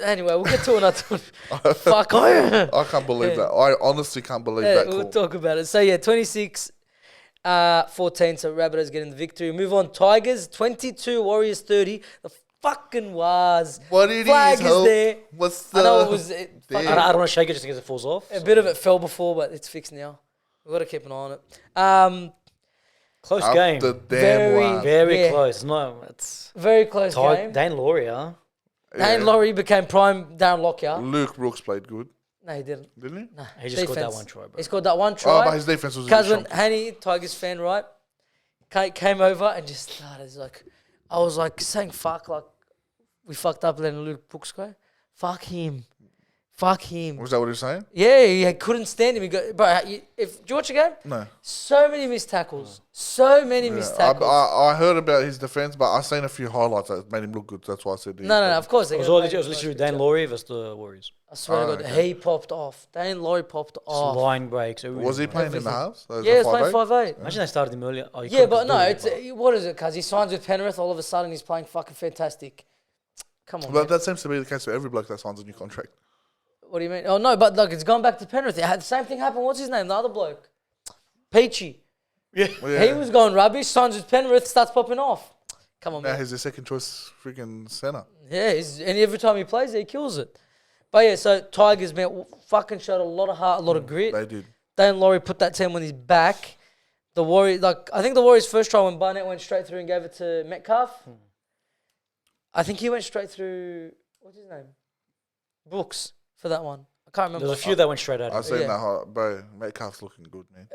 Anyway, we'll get to another one. Fuck. I can't believe that. I honestly can't believe that. We'll Call. talk about it. So, 26-14, so Rabbitohs getting the victory. Move on. Tigers, 22, Warriors, 30. The fucking was. What it Flag is, is there. What's the... I know it was... Damn. I don't want to shake it just in case it falls off. A bit of it fell before, but it's fixed now. We've got to keep an eye on it. Close Up game. the damn Very- one. Very Yeah. close. No, it's Very close game. Dane Laurie, huh? Dane Laurie became prime Darren Lockyer. Luke Brooks played good, No, he didn't. didn't he? Nah, He just scored that defense. one try, bro. He scored that one Oh, try. but his defense was a Because bit when shonky. Hanny, Tigers fan, right, came over and just started I was like saying fuck, like we fucked up letting Luke Brooks go. Fuck him. Fuck him. Was that what he was saying? Yeah, he couldn't stand him. He got, bro, did you watch the game? No. So many missed tackles. So many missed tackles. I heard about his defense, but I seen a few highlights that made him look good. That's why I said. No, of course. It was literally Dane Laurie versus the Warriors. I swear to God, okay. he popped off. Dane Laurie popped off. Line breaks. Was he playing in the halves? Yeah, he was playing 5'8". Imagine they started him earlier. Oh, you Yeah, couldn't but just no, do it, it's what is it? Because he signs with Penrith, all of a sudden he's playing fucking fantastic. Come on, But man. that seems to be the case for every bloke that signs a new contract. What do you mean? Oh no, but look, it's gone back to Penrith. The same thing happened. What's his name? The other bloke, Peachy. Yeah. He was going rubbish. Signs with Penrith, starts popping off. Come on, Now man. he's the second choice freaking centre. Yeah, and every time he plays, he kills it. But yeah, so Tigers, man, fucking showed a lot of heart, a lot of grit. They did. Dane Laurie put that team on his back. The Warriors, I think the Warriors' first try when Barnett went straight through and gave it to Metcalf. I think he went straight through. What's his name? Brooks for that one. I can't remember. There's a few that went straight at him. I seen Yeah. that, bro. Metcalf's looking good, man.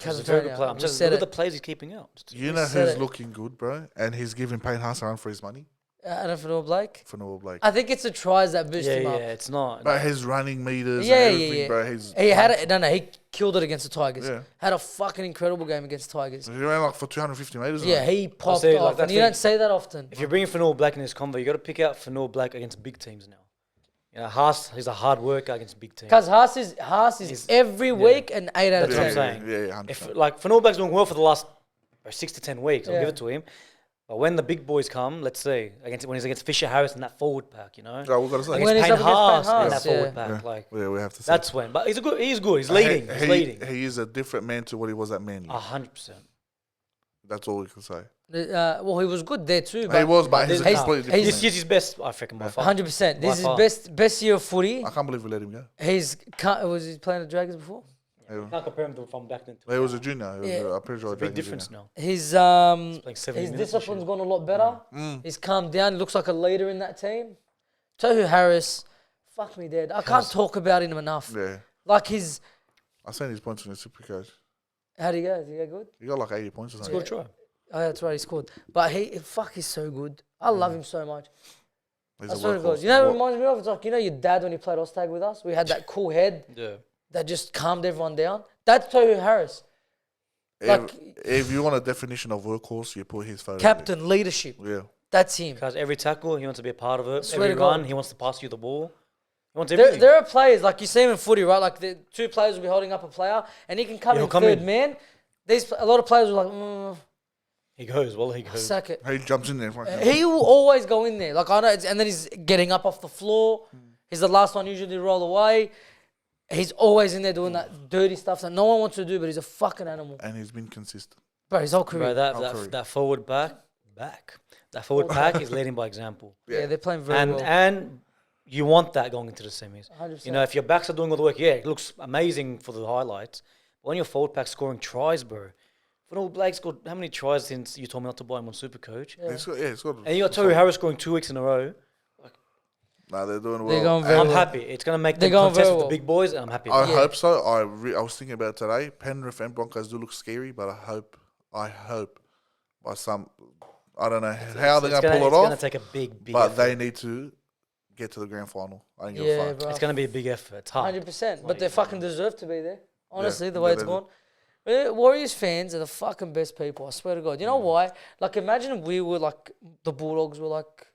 He's a very good player. I'm We just said look at it. the plays he's keeping out. You know said who's it. looking good, bro? And he's giving Payne Haas a run for his money? Adam Fanua Blake. For Noel Blake. I think it's the tries that boost Yeah, him yeah, up. it's not. But his running meters Yeah, and everything, yeah. bro. He's He had it. No, he killed it against the Tigers. Yeah. Had a fucking incredible game against the Tigers. He ran like for 250 meters. Yeah, he popped say, like, off, that and you thing- don't say that often. If you're bringing Fanua Black in this convo, you got to pick out Fanua Black against big teams now. You know, Haas, he's a hard worker against big teams. Because Haas is He's- every week an 8 out of That's 10. what I'm saying. Yeah, 100%. If like Fanua Black's doing well for the last 6 to 10 weeks, I'll Yeah. give it to him. But when the big boys come, let's say when he's against Fisher Harris in that forward pack, you know, Oh, we got to say. When against he's Payne up against Payne Haas in Haas, that forward yeah. pack, like Yeah, we have to say. that's when. But he's good. He's good. He's leading. He's leading. He is a different man to what he was at Manly. 100%. That's all we can say. Well, he was good there too. He But was, but he's a He's- completely different This man. year's his best, I reckon, by far. 100%. This is By his far. best year of footy. I can't believe we let him go. Was he playing the Dragons before? You can't compare him from back then. He was a junior. He was Yeah. I'm pretty sure. Big difference now. His playing 70 his minutes discipline's this gone a lot better. Mm. He's calmed down. He looks like a leader in that team. Tohu Harris, fuck me dead. I can't talk about him enough. Yeah. Like his, I seen his points in the Supercoach. how'd he go? Did he go good? He got like 80 points or something. Good try. Oh, that's right, he scored. But he's so good. I love him so much. He's I a swear to God. workhorse. You know what it reminds me of? It's like, you know your dad when he played Ostag with us? We had that cool head Yeah. that just calmed everyone down. That's Tohu Harris. Like, If you want a definition of workhorse, you put his photo. captain, leadership. Yeah. That's him. Because every tackle, he wants to be a part of it. Swear Every to God. run, he wants to pass you the ball. He wants everything. There are players, like you see him in footy, right? Like the two players will be holding up a player and he can come Yeah, in he'll come third in. man. A lot of players are like, He goes. Well, he goes. sack it. He jumps in there. He will always go in there. Like I know, and then he's getting up off the floor. He's the last one usually to roll away. He's always in there doing that dirty stuff that no one wants to do, but he's a fucking animal. And he's been consistent. Bro, his whole career. Bro, Valkyrie. that forward that forward pack is leading by example. yeah, they're playing very well. And you want that going into the semis. 100%. You know, if your backs are doing all the work, yeah, it looks amazing for the highlights. When your forward pack scoring tries, bro. When All Blake scored how many tries since you told me not to buy him on Supercoach? Yeah. It's got. And you got Toby Harris scoring 2 weeks in a row. Nah, they're doing well. They're going very I'm well. happy. It's going to make They're them going contest very with well. the big boys, and I'm happy. I about it. hope so. I was thinking about it today. Penrith and Broncos do look scary, but I hope by some, I don't know how they're going to pull it It's going to off, take a big but effort. they need to get to the grand final. I don't give a Yeah, fuck. bro. It's going to be a big effort. It's hard. 100%. But they fucking deserve to be there. Honestly, Yeah, the way yeah, it's they gone. Warriors fans are the fucking best people. I swear to God. You know why? Like, imagine if we were like the Bulldogs were like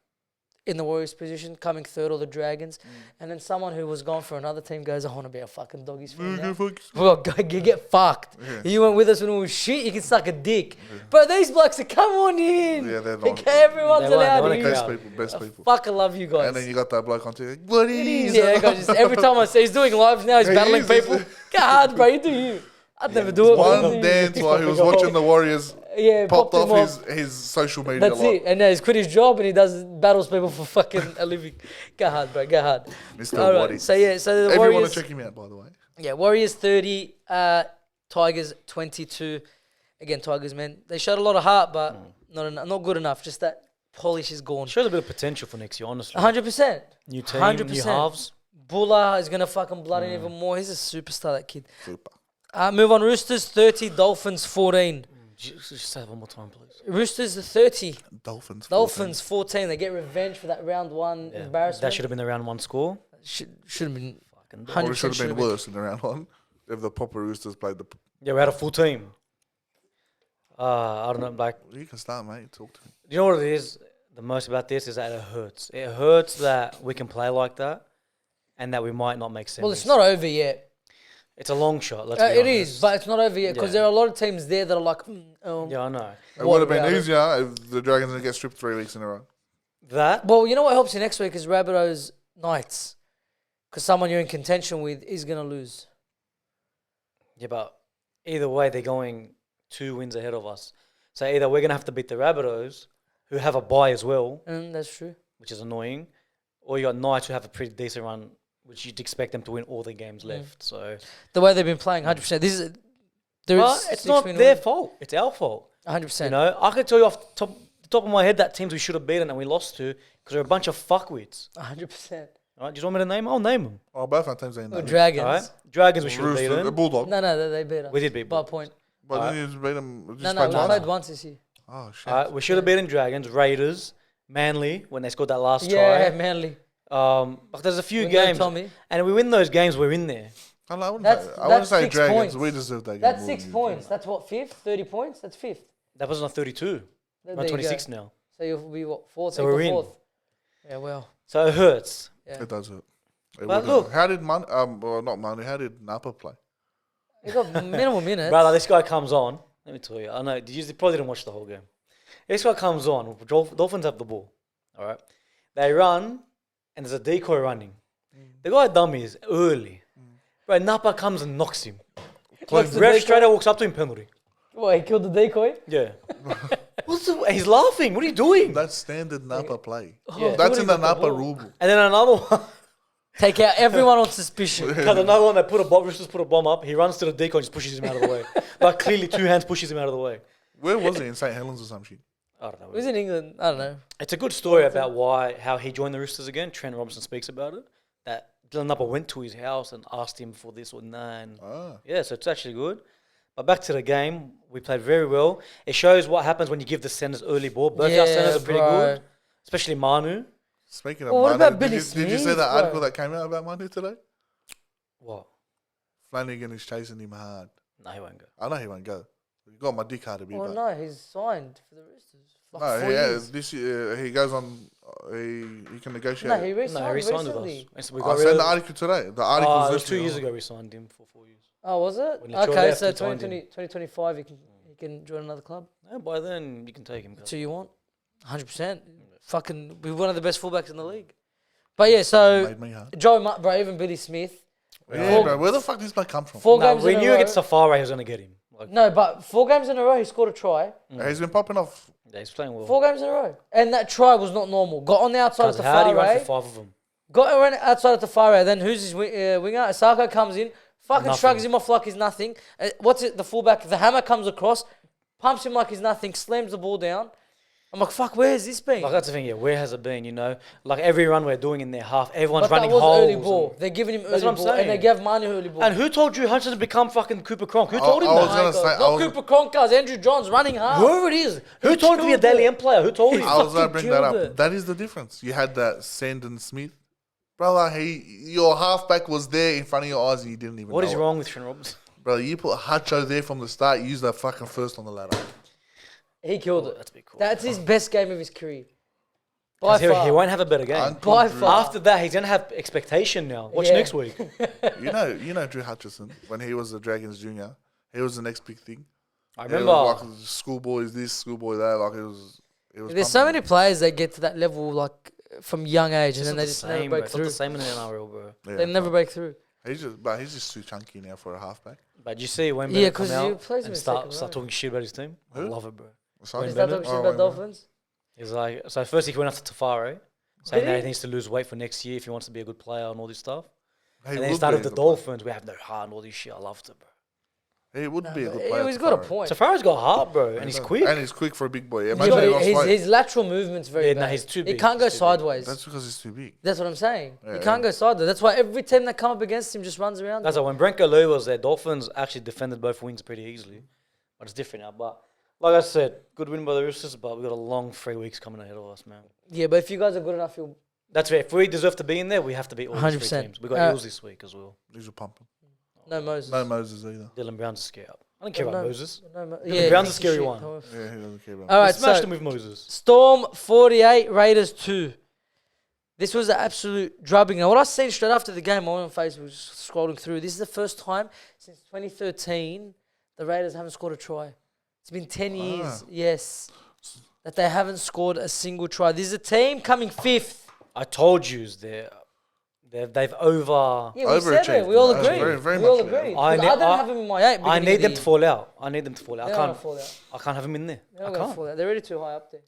in the Warriors position, coming third, or the Dragons, and then someone who was gone for another team goes, "I want to be a fucking Doggies fan now." Well, get fucked. Yeah. You went with us when it was shit. You can suck a dick. But these blokes are come on in. Yeah, they're not. Everyone's They want allowed a in. crowd. Best people. Fuck, I love you guys. And then you got that bloke on TV. What is Yeah, guys, just every time I see he's doing lives now, he's He battling is, people. Go hard, bro. You do you. I'd never do it. One but you do you. dance while he was watching the Warriors Yeah, popped popped him off his social media That's a lot. it. And now he's quit his job and he battles people for fucking a living. Go hard, bro. Go hard. Mr. All right. Waddy. So yeah, so the Everyone Warriors. to check him out, by the way. Yeah, Warriors 30, Tigers 22. Again, Tigers, man, they showed a lot of heart, but not good enough. Just that polish is gone. Shows a bit of potential for next year, honestly. 100%. New team, 100%. new halves. Bulla is gonna fucking blood in even more. He's a superstar, that kid. Super. Move on. Roosters 30, Dolphins 14. Just say that one more time, please. Roosters 30, Dolphins. Dolphins 14. They get revenge for that round one embarrassment. That should have been the round one score. Should have been Fucking 100% Probably should have should've been worse in the round one if the proper Roosters played the. Yeah, we had a full team. I don't know, like, You can start, mate. Talk to me. you know what it is? The most about this is that it hurts. It hurts that we can play like that and that we might not make sense. Well, it's not over yet. It's a long shot, let's be It honest. is, but it's not over yet because Yeah. there are a lot of teams there that are like, Yeah, I know. It What would have been about it? easier if the Dragons didn't get stripped 3 weeks in a row. That, Well, you know what helps you next week is Rabbitohs Knights, because someone you're in contention with is gonna lose. yeah, but either way, they're going 2 wins ahead of us. So either we're going to have to beat the Rabbitohs, who have a bye as well, And that's true. which is annoying, or you got Knights who have a pretty decent run, which you'd expect them to win all their games left. So, The way they've been playing, 100%. This is well, it's not their fault. It's our fault. 100%. You know, I could tell you off the top of my head that teams we should have beaten and we lost to because they're a bunch of fuckwits. 100%. All right, do you want me to name them? I'll name them. Oh, both our teams are in Or that. Dragons. All right, Dragons we should have Roosters, the beaten. Bulldog. No, they beat us. We did beat by a Bulldogs. point. But Alright. then you just beat them. No, we played once this year. Oh, shit. All right, we should have beaten Dragons, Raiders, Manly when they scored that last Yeah, try. Manly. But there's a few With no games, Tommy. and we win those games. We're in there. I wouldn't That's- say, I wouldn't that's say 6 Dragons. points. We deserve that game. That's more 6 than you. points. That's what, 5th? 30 points? That's 5th. That was on 32. There We're on you go. 26 now. So you'll be what, 4th? So we're in. 4th. Yeah, well. So it hurts. Yeah. It does hurt. It But would look- hurt. How did well, not Manu, how did Napa play? You got minimal minutes. Brother, this guy comes on. Let me tell you. I know you probably didn't watch the whole game. This guy comes on. Dolphins have the ball. All right. They run, and there's a decoy running. The guy dummies early. Bro, Napa comes and knocks him. What's the Ref decoy? straight away walks up to him, penalty. What, he killed the decoy? Yeah. He's laughing. What are you doing? That's standard Napa play. Yeah. That's in the Got the Napa ball. rule book. And then another one. Take out everyone on suspicion. Got another one that Roosters put a bomb up. He runs to the decoy and just pushes him out of the way. Like clearly 2 hands pushes him out of the way. Where was he? In St. Helens or some shit? I don't know. It was in England. I don't know. It's a good story about how he joined the Roosters again. Trent Robinson speaks about it. That Dylan Napa went to his house and asked him for this or that. And Ah. yeah, so it's actually good. But back to the game, we played very well. It shows what happens when you give the centers early ball. Both our centers are pretty bro. good, especially Manu. Speaking of Well, what Manu, about did Billy you see Smith, that bro? article that came out about Manu today? What? Flanagan is chasing him hard. No, he won't go. I know he won't go. You got my dick hard to be, Well, but no, he's signed for the Roosters. Like no, 4 he years. has. This year, he goes on. He can negotiate. No, he No, re-signed he re-signed with recently. us. We I got rid sent of the article today. The article it was was 2 literally years on. ago we signed him for 4 years. Oh, was it? When Latrell Okay, left, so he signed him. 2025 he can join another club. Yeah, by then you can take him. That's who you want. 100%. Fucking, we're one of the best fullbacks in the league. But yeah, so Made me hard. bro, even Billy Smith. Yeah, bro. Where the fuck did this bloke come from? 4 No, games we in knew a row. against Safari he was going to get him. Like, No, but 4 games in a row he scored a try. He's been popping off. yeah, he's playing well. 4 games in a row. And that try was not normal. Got on the outside of the How do far you run ray. for 5 of them? Got around outside of the far area. Then who's his winger? Asako comes in, Fucking Nothing. shrugs him off like he's nothing. What's it? The fullback, the hammer comes across, pumps him like he's nothing, slams the ball down. I'm like, fuck, where has this been? Like that's the thing, yeah. Where has it been? You know, like every run we're doing in their half, everyone's But that running was holes. early ball. They're giving him That's early what I'm ball, and they saying. gave Manu early ball. And who told you Hutchinson become fucking Cooper Cronk? Who told him I was that? gonna say, I Not was- Cooper Cronk, Andrew Johns running hard. Whoever it is, who told him to be a killed Daily it. M player? Who told him? I was gonna fucking bring that up. killed it. That is the difference. You had that Sandon Smith, brother. Your halfback was there in front of your eyes, and you didn't even. What know is it. wrong with Trent Robinson? brother? You put Hutcho there from the start. You used that fucking first on the ladder. He killed it. That's a bit cool. That's his best game of his career. By 'Cause he far. won't have a better game. Uncle By Drew. far. After that, he's gonna have expectation now. Watch Yeah. next week. You know Drew Hutchison when he was the Dragons junior. He was the next big thing. I It remember. was like schoolboys this, schoolboy that. Like it was. There's so many players that get to that level like from young age, and It's then not they the just same, never bro. break It's not through. the same in the NRL, bro. Yeah, They never break through. He's just too chunky now for a halfback. But you see when Yeah, Ben come 'cause he out plays him and in start second row. talking shit about his team, I Who? love it, bro. Sorry? Is that Bennett? talking shit Oh, about wait, Dolphins? He's like, so first he went after Tafari, saying Did that he? he needs to lose weight for next year if he wants to be a good player and all this stuff. He And then he would started be a with the good player. Dolphins. We have no heart and all this shit. I loved it, bro. He would be a good But player. He's got a Tafari. point. Tafari's got heart, bro, and he's quick. And he's quick for a big boy. Yeah, Imagine but he lost his, weight. his lateral movement's very Yeah, bad. no, he's too He big. can't go He's too big. sideways. That's because he's too big. That's what I'm saying. Yeah, He can't yeah. go sideways. That's why every team that come up against him just runs around. That's why when Branko Lee was there, Dolphins actually defended both wings pretty easily. But it's different now. But like I said, good win by the Roosters, but we've got a long 3 weeks coming ahead of us, man. Yeah, but if you guys are good enough, you'll. That's right. If we deserve to be in there, we have to beat all these 100%. three teams. We got Eels this week as well. He's a pumping. No Moses. No Moses either. Dylan Brown's a scare up. I don't care about No- Moses. No, Dylan Brown's a piece of scary shit. one. Yeah, he doesn't care about All We right, smashed so him with Moses. Storm 48, Raiders 2. This was an absolute drubbing. Now, what I seen straight after the game, I went on Facebook, just scrolling through. This is the first time since 2013 the Raiders haven't scored a try. It's been 10 years, yes, that they haven't scored a single try. This is a team coming fifth. I told you they've over. Yeah, we said it. We all Overachieved. agree. Very, very we all much, agree. yeah. 'Cause I don't have them in my 8. I need them to fall out. I need them to fall out. They're I not can't. gonna fall out. I can't have them in there. They're I not gonna can't. fall out. They're already too high up there.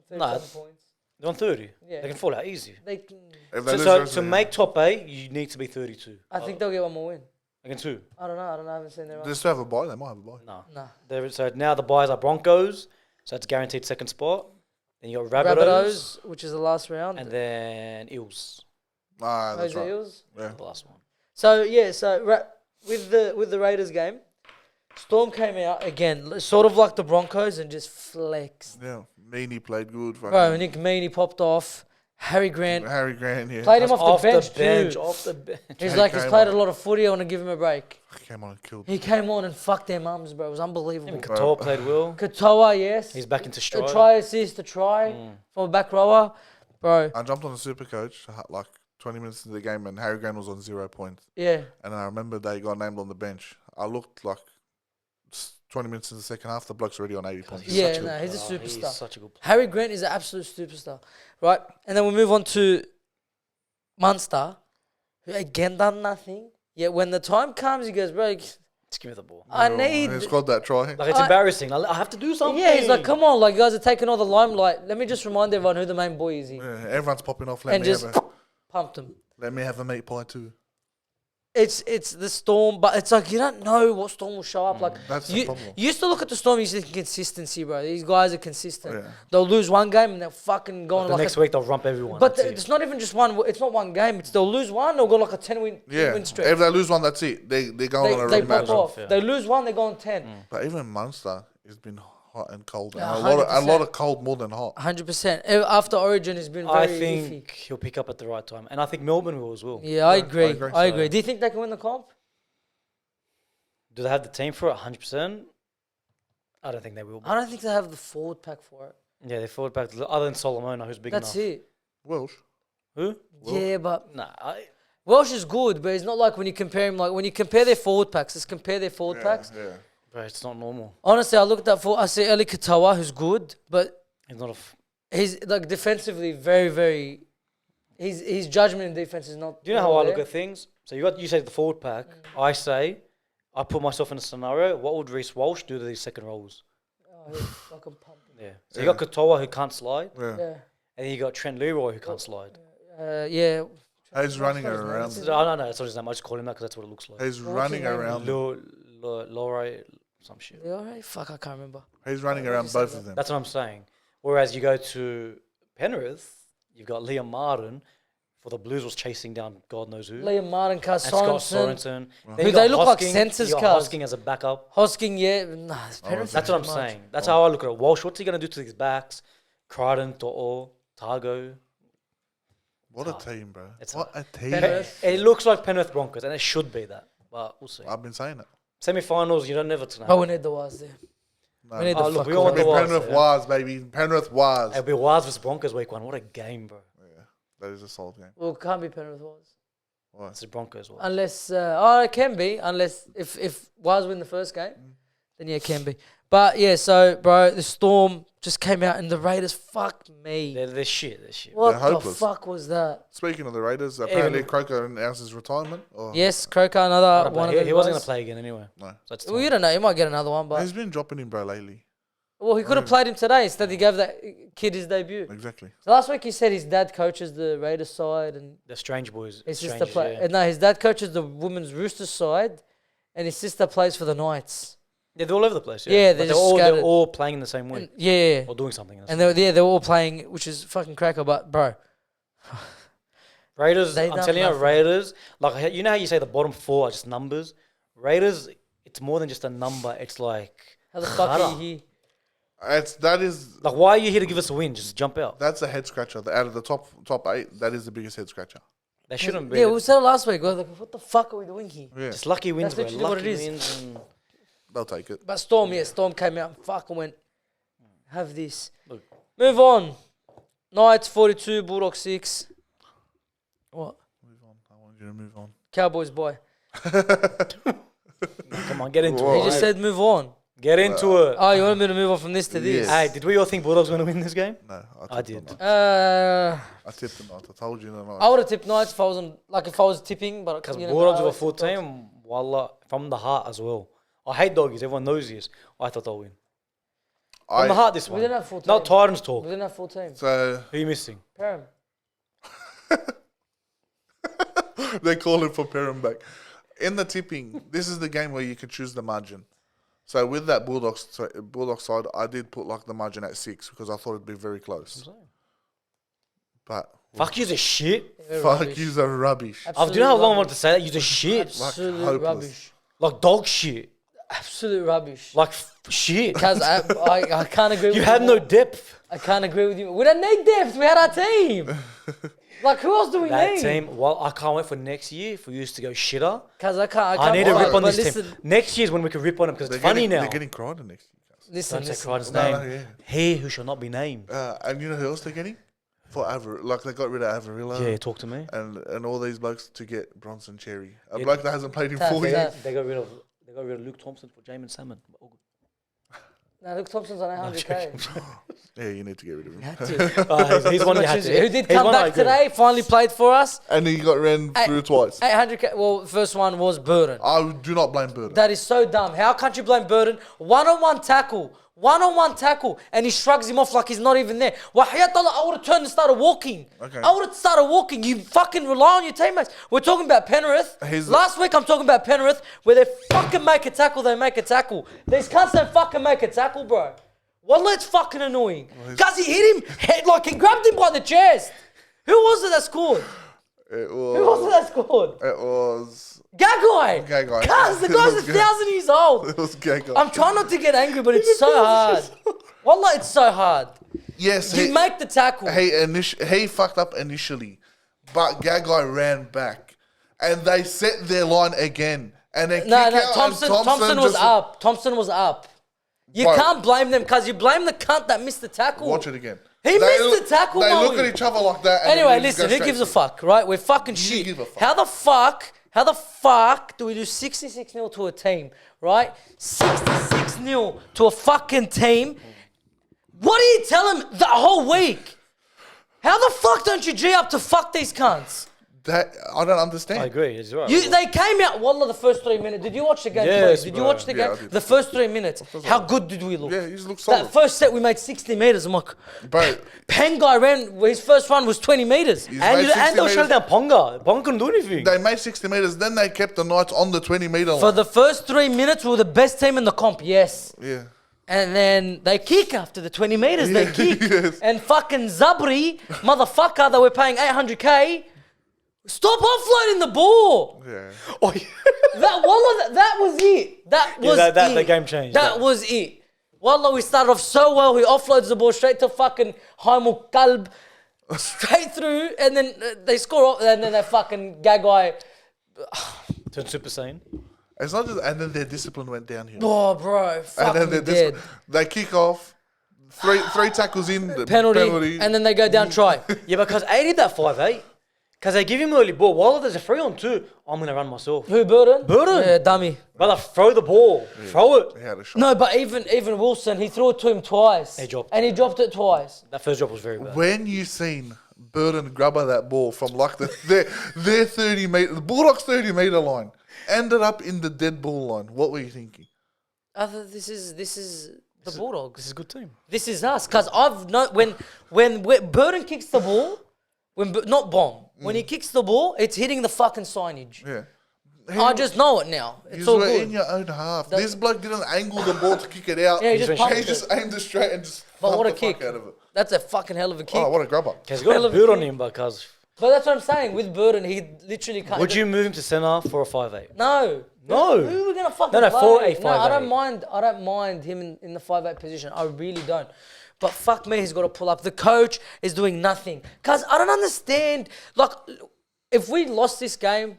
37 points. They're on 30. Yeah. They can fall out easy. They can, If they So, lose so the rest to of the make top 8, you need to be 32. I think they'll get one more win. Against who? I don't know. I haven't seen their game, run. they still have a bye. They might have a bye. No. Nah. So now the buys are Broncos, so it's guaranteed second spot. Then you got Rabbitohs, Rabbitohs, which is the last round. and then Eels, Ah, Those that's are right. Eels. Yeah. the last one. So yeah, with the Raiders game, Storm came out again, sort of like the Broncos, and just flexed. Yeah. Meany played good. Bro, fucking- Nick Meaney popped off. Harry Grant Harry Grant, yeah. played him off the bench too. Off the bench. He's He like, he's came played on. a lot of footy. I want to give him a break. Came on and killed. He came on and fucked their mums, bro. It was unbelievable. Even Katoa played well. Katoa, yes. He's back into A stride. try assist, a try from a back rower, bro. I jumped on the super coach like 20 minutes into the game and Harry Grant was on 0 points. Yeah, And I remember they got named on the bench. I looked like 20 minutes in the second half, the bloke's already on 80 points. He's yeah. such a No, good he's a player. superstar. He's such a good player. Harry Grant is an absolute superstar, right? And then we move on to Munster, who again done nothing. Yet when the time comes, he goes, bro, Just give me the ball. I need. He scored that try. Like, it's I- embarrassing. I have to do something. Yeah, he's like, come on, like you guys are taking all the limelight. Let me just remind everyone who the main boy is here. Yeah, everyone's popping off. Let And me just have a, pumped him. let me have a meat pie too. It's the Storm, but it's like you don't know what Storm will show up. Like That's the you, problem. you used to look at the Storm, you used to think consistency, bro. These guys are consistent. Yeah. They'll lose one game and they'll fucking go on The like next a, week they'll rump everyone. But That's it. it's not even just one. It's not one game. It's they'll lose one. They'll go like a 10-win Yeah, win stretch. if they lose one, that's it. They're going on a They really pop bad off. yeah. They lose one. They go on 10. But even Munster has been hot and cold. Yeah, And a 100%. lot of cold more than hot. 100%. After Origin has been very I think iffy. he'll pick up at the right time. And I think Melbourne will as well. Yeah, I Yeah, agree. I agree. I agree. Do you think they can win the comp? Do they have the team for it? 100%? I don't think they will. I don't think they have the forward pack for it. Yeah, they forward back. Other than Solomona, who's big That's enough. it. Welsh. Who? Yeah, but Nah. Welsh is good, but it's not like when you compare him. Like when you compare their forward packs, let's compare their forward packs. Yeah. Bro, it's not normal. Honestly, I looked at I see Eli Katoa, who's good, but He's not a. he's like defensively very, very. His judgment in defense is not. Do you know how I look at things? So you say the forward pack. I say, I put myself in a scenario. What would Reece Walsh do to these second rows? Oh, he's fucking pumping. Yeah. So you got Katoa who can't slide, Yeah. Yeah. and then you got Trent Leroy who can't slide. Yeah. He's running Broncos, man. around. It's his- No, that's not his name. I just call him that because that's what it looks like. He's What's running his name? around. Laurie, some shit. Yeah, all right. Fuck, I can't remember. He's running Why around did you say both that? of them. That's what I'm saying. Whereas you go to Penrith, you've got Liam Martin for the Blues was chasing down God knows who. Liam Martin, Cuz and Scott Sorensen. Sorensen. Who you they got look like Hosking- senses, you got cuz. Hosking as a backup. Hosking, yeah. Nah, it's Penrith. That's what I'm too much. saying. That's how I look at it. Walsh, what's he going to do to these backs? Crichton, To'o, Targo. What a team, bro. It's What a team. Penrith. It looks like Penrith Broncos, and it should be that. But we'll see. I've been saying it. Semi-finals, you don't never know. But we need the Waz there. No. We need Oh, the look, fuck we all want Waz. the Waz, Penrith yeah. was, baby. Penrith was. It'll be Waz versus Broncos week 1. What a game, bro. Yeah, that is a solid game. Well, it can't be Penrith Waz. Why? It's the Broncos. Waz. Unless, it can be. Unless, if Waz win the first game, then yeah, it can be. But yeah, so, bro, the Storm just came out and the Raiders fucked me. They're shit. They're shit. What They're the hopeless. fuck was that? Speaking of the Raiders, apparently Croker announced his retirement. Or Yes, Croker, another one of them. He wasn't going guys. to play again anyway. No. So that's Well, you don't know. He might get another one, but He's been dropping him, bro, lately. well, he could have played him today. Instead, he gave that kid his debut. Exactly. So last week he said his dad coaches the Raiders side, and The strange boys. his sister Strangers, play. yeah. No, his dad coaches the women's Roosters side, and his sister plays for the Knights. Yeah, they're all over the place. Yeah, Yeah, But they're they're just all scattered. playing in the same way And, yeah, or doing something. In the and same they were all playing, which is fucking cracker. But bro, Raiders, They I'm done telling you, nothing. Raiders, like, you know how you say the bottom 4 are just numbers? Raiders, it's more than just a number. It's like, how the fuck are Khara. you here? That is like, why are you here to give us a win? Just jump out. that's a head scratcher. Out of the top 8, that is the biggest head scratcher. They shouldn't be. Yeah, we said it last week. We're like, what the fuck are we doing here? Yeah, Just lucky wins, That's bro. literally what Lucky it is. wins. And they'll take it. But Storm came out and fucking went, have this. Look. Move on. Knights 42, Bulldogs 6. What? Move on. I want you to move on. Cowboys boy. come on, get into Whoa. He it. just said move on. Get into it. Oh, you want me to move on from this to this? Yeah. Hey, did we all think Bulldogs were going to win this game? No, I tipped did. them. I I tipped them not. I told you not. I would have tipped Knights if I wasn't if I was tipping, but Because you know, Bulldogs I were always full tip Dogs. team, wallah, from the heart as well. I hate doggies. Everyone knows this. I thought they'll win. From the heart this We one. didn't have full team. Not Titans We talk. didn't have full team. So Who are you missing? Param. they call it for Perrin back. In the tipping, this is the game where you can choose the margin. So with that Bulldogs side, I did put like the margin at 6 because I thought it'd be very close. But Fuck you's a shit. They're fuck rubbish. you's a rubbish. Do you know how long I wanted to say that? You's a shit. Absolute hopeless. rubbish. Like dog shit. Absolute rubbish. Like shit. Because I can't agree with You you. have no more. depth. I can't agree with you. We don't need depth. We had our team. Like, who else do we That need? team, well, I can't wait for next year for you to go shitter. Because I can't. I need to lie, rip on but this team. Next year's when we can rip on them because it's funny now. They're getting Crichton next year. Listen, Don't say listen. Crichton's No, name. no, yeah. He who shall not be named. And you know who else they're getting? For like they got rid of Avarilla Yeah, talk to me. and all these blokes to get Bronson Cherry. A Yeah. bloke that hasn't played in Tough, 4 tough. years. They got rid of Luke Thompson for Jamin Salmon. No, Luke Thompson's on 800k. Yeah, you need to get rid of him. Had to. He's one you had to. Who did He's come one I back agree. today, finally played for us. And he got ran Hey, through twice. 800k. Well, first one was Burden. I do not blame Burden. That is so dumb. How can't you blame Burden? One-on-one tackle. One-on-one tackle. And he shrugs him off like he's not even there. Wahiyat Allah, I would have turned and started walking. Okay. I would have started walking. You fucking rely on your teammates. We're talking about Penrith. Last week I'm talking about Penrith, where they fucking make a tackle, they make a tackle. These cunts don't fucking make a tackle, bro. Wallah, it's fucking annoying. Because he hit him, he grabbed him by the chest. Who was it that scored? It Who was it was. that scored? It was. Gagai. Gagai. Cuz, the It guy's was 1,000 years old. It was Gagai. I'm trying not to get angry, but it's so hard. Wallah, it's so hard. Yes, You make the tackle. he fucked up initially, but Gagai ran back, and they set their line again, and they No, kick no, out, Thompson and was just- up. Thompson was up. You Bro. can't blame them because you blame the cunt that missed the tackle. Watch it again. He missed the tackle, They look Moe. at each other like that. And Anyway, then they just listen, go who gives a straight fuck, right? We're fucking shit. give a fuck. How the fuck do we do 66-0 to a team, right? 66-0 to a fucking team. What do you tell him the whole week? How the fuck don't you G up to fuck these cunts? That I don't understand. I agree. It's right. They came out, wallah, the first 3 minutes. Did you watch the game? Yes, Did you bro. watch the Yeah, game? I did. The first 3 minutes. How good did we look? Yeah, he just looks solid. That first set, we made 60 meters. I'm like, Bro, Pengai ran, his first run was 20 meters. he's And, made you, and 60 they were shutting meters. down Ponga. Ponga couldn't do anything. They made 60 meters, then they kept the Knights on the 20 meter line. For the first 3 minutes, we were the best team in the comp, yes. Yeah. And then they kick after the 20 meters, they kick. Yes. And fucking Zabri, motherfucker, that we're paying 800K, stop offloading the ball. Yeah. Oh, yeah. That was it. That was that- it. the game changed. That was it. Wallah, we started off so well. He offloads the ball straight to fucking Haimul Kalb, straight through, and then they score off, and then that fucking Gagai. Turned Super Saiyan. It's not just, and then their discipline went downhill. Oh, bro, And fuck then me their dead. they kick off, three tackles in, the Penalty, and then they go down try. Yeah, because I did that 5-8. Because they give him early ball. While there's a 3-on-2, I'm going to run myself. Who, Burden? Burden? Yeah, dummy. Brother, throw the ball. Throw it. He had a shot. No, but even Wilson, he threw it to him twice. He dropped and he dropped it twice. That first drop was very bad. When you seen Burden grubber that ball from like their 30 meter, the Bulldogs 30 meter line, ended up in the dead ball line. What were you thinking? I thought this is the Bulldogs. This is a good team. This is us, because I've no when Burden kicks the ball, not bomb. When he kicks the ball, it's hitting the fucking signage. Yeah. I just know it now. It's You all were good. in your own half. This bloke didn't angle the ball to kick it out. Yeah, he just pumped he it. just aimed it straight and just But what a pumped the fuck kick. out of it. That's a fucking hell of a kick. Oh, what a grubber. He's got Hell a of a boot on kick. him because... But that's what I'm saying. With Burden, he literally can't. Would you move him to centre for a 5-8? No. No. Who are we gonna fucking No, no, play? 4-8, No, I 5-8. don't mind. I don't mind him in the 5'8" position. I really don't. But fuck me, he's got to pull up. The coach is doing nothing. Cause I don't understand. Like, if we lost this game,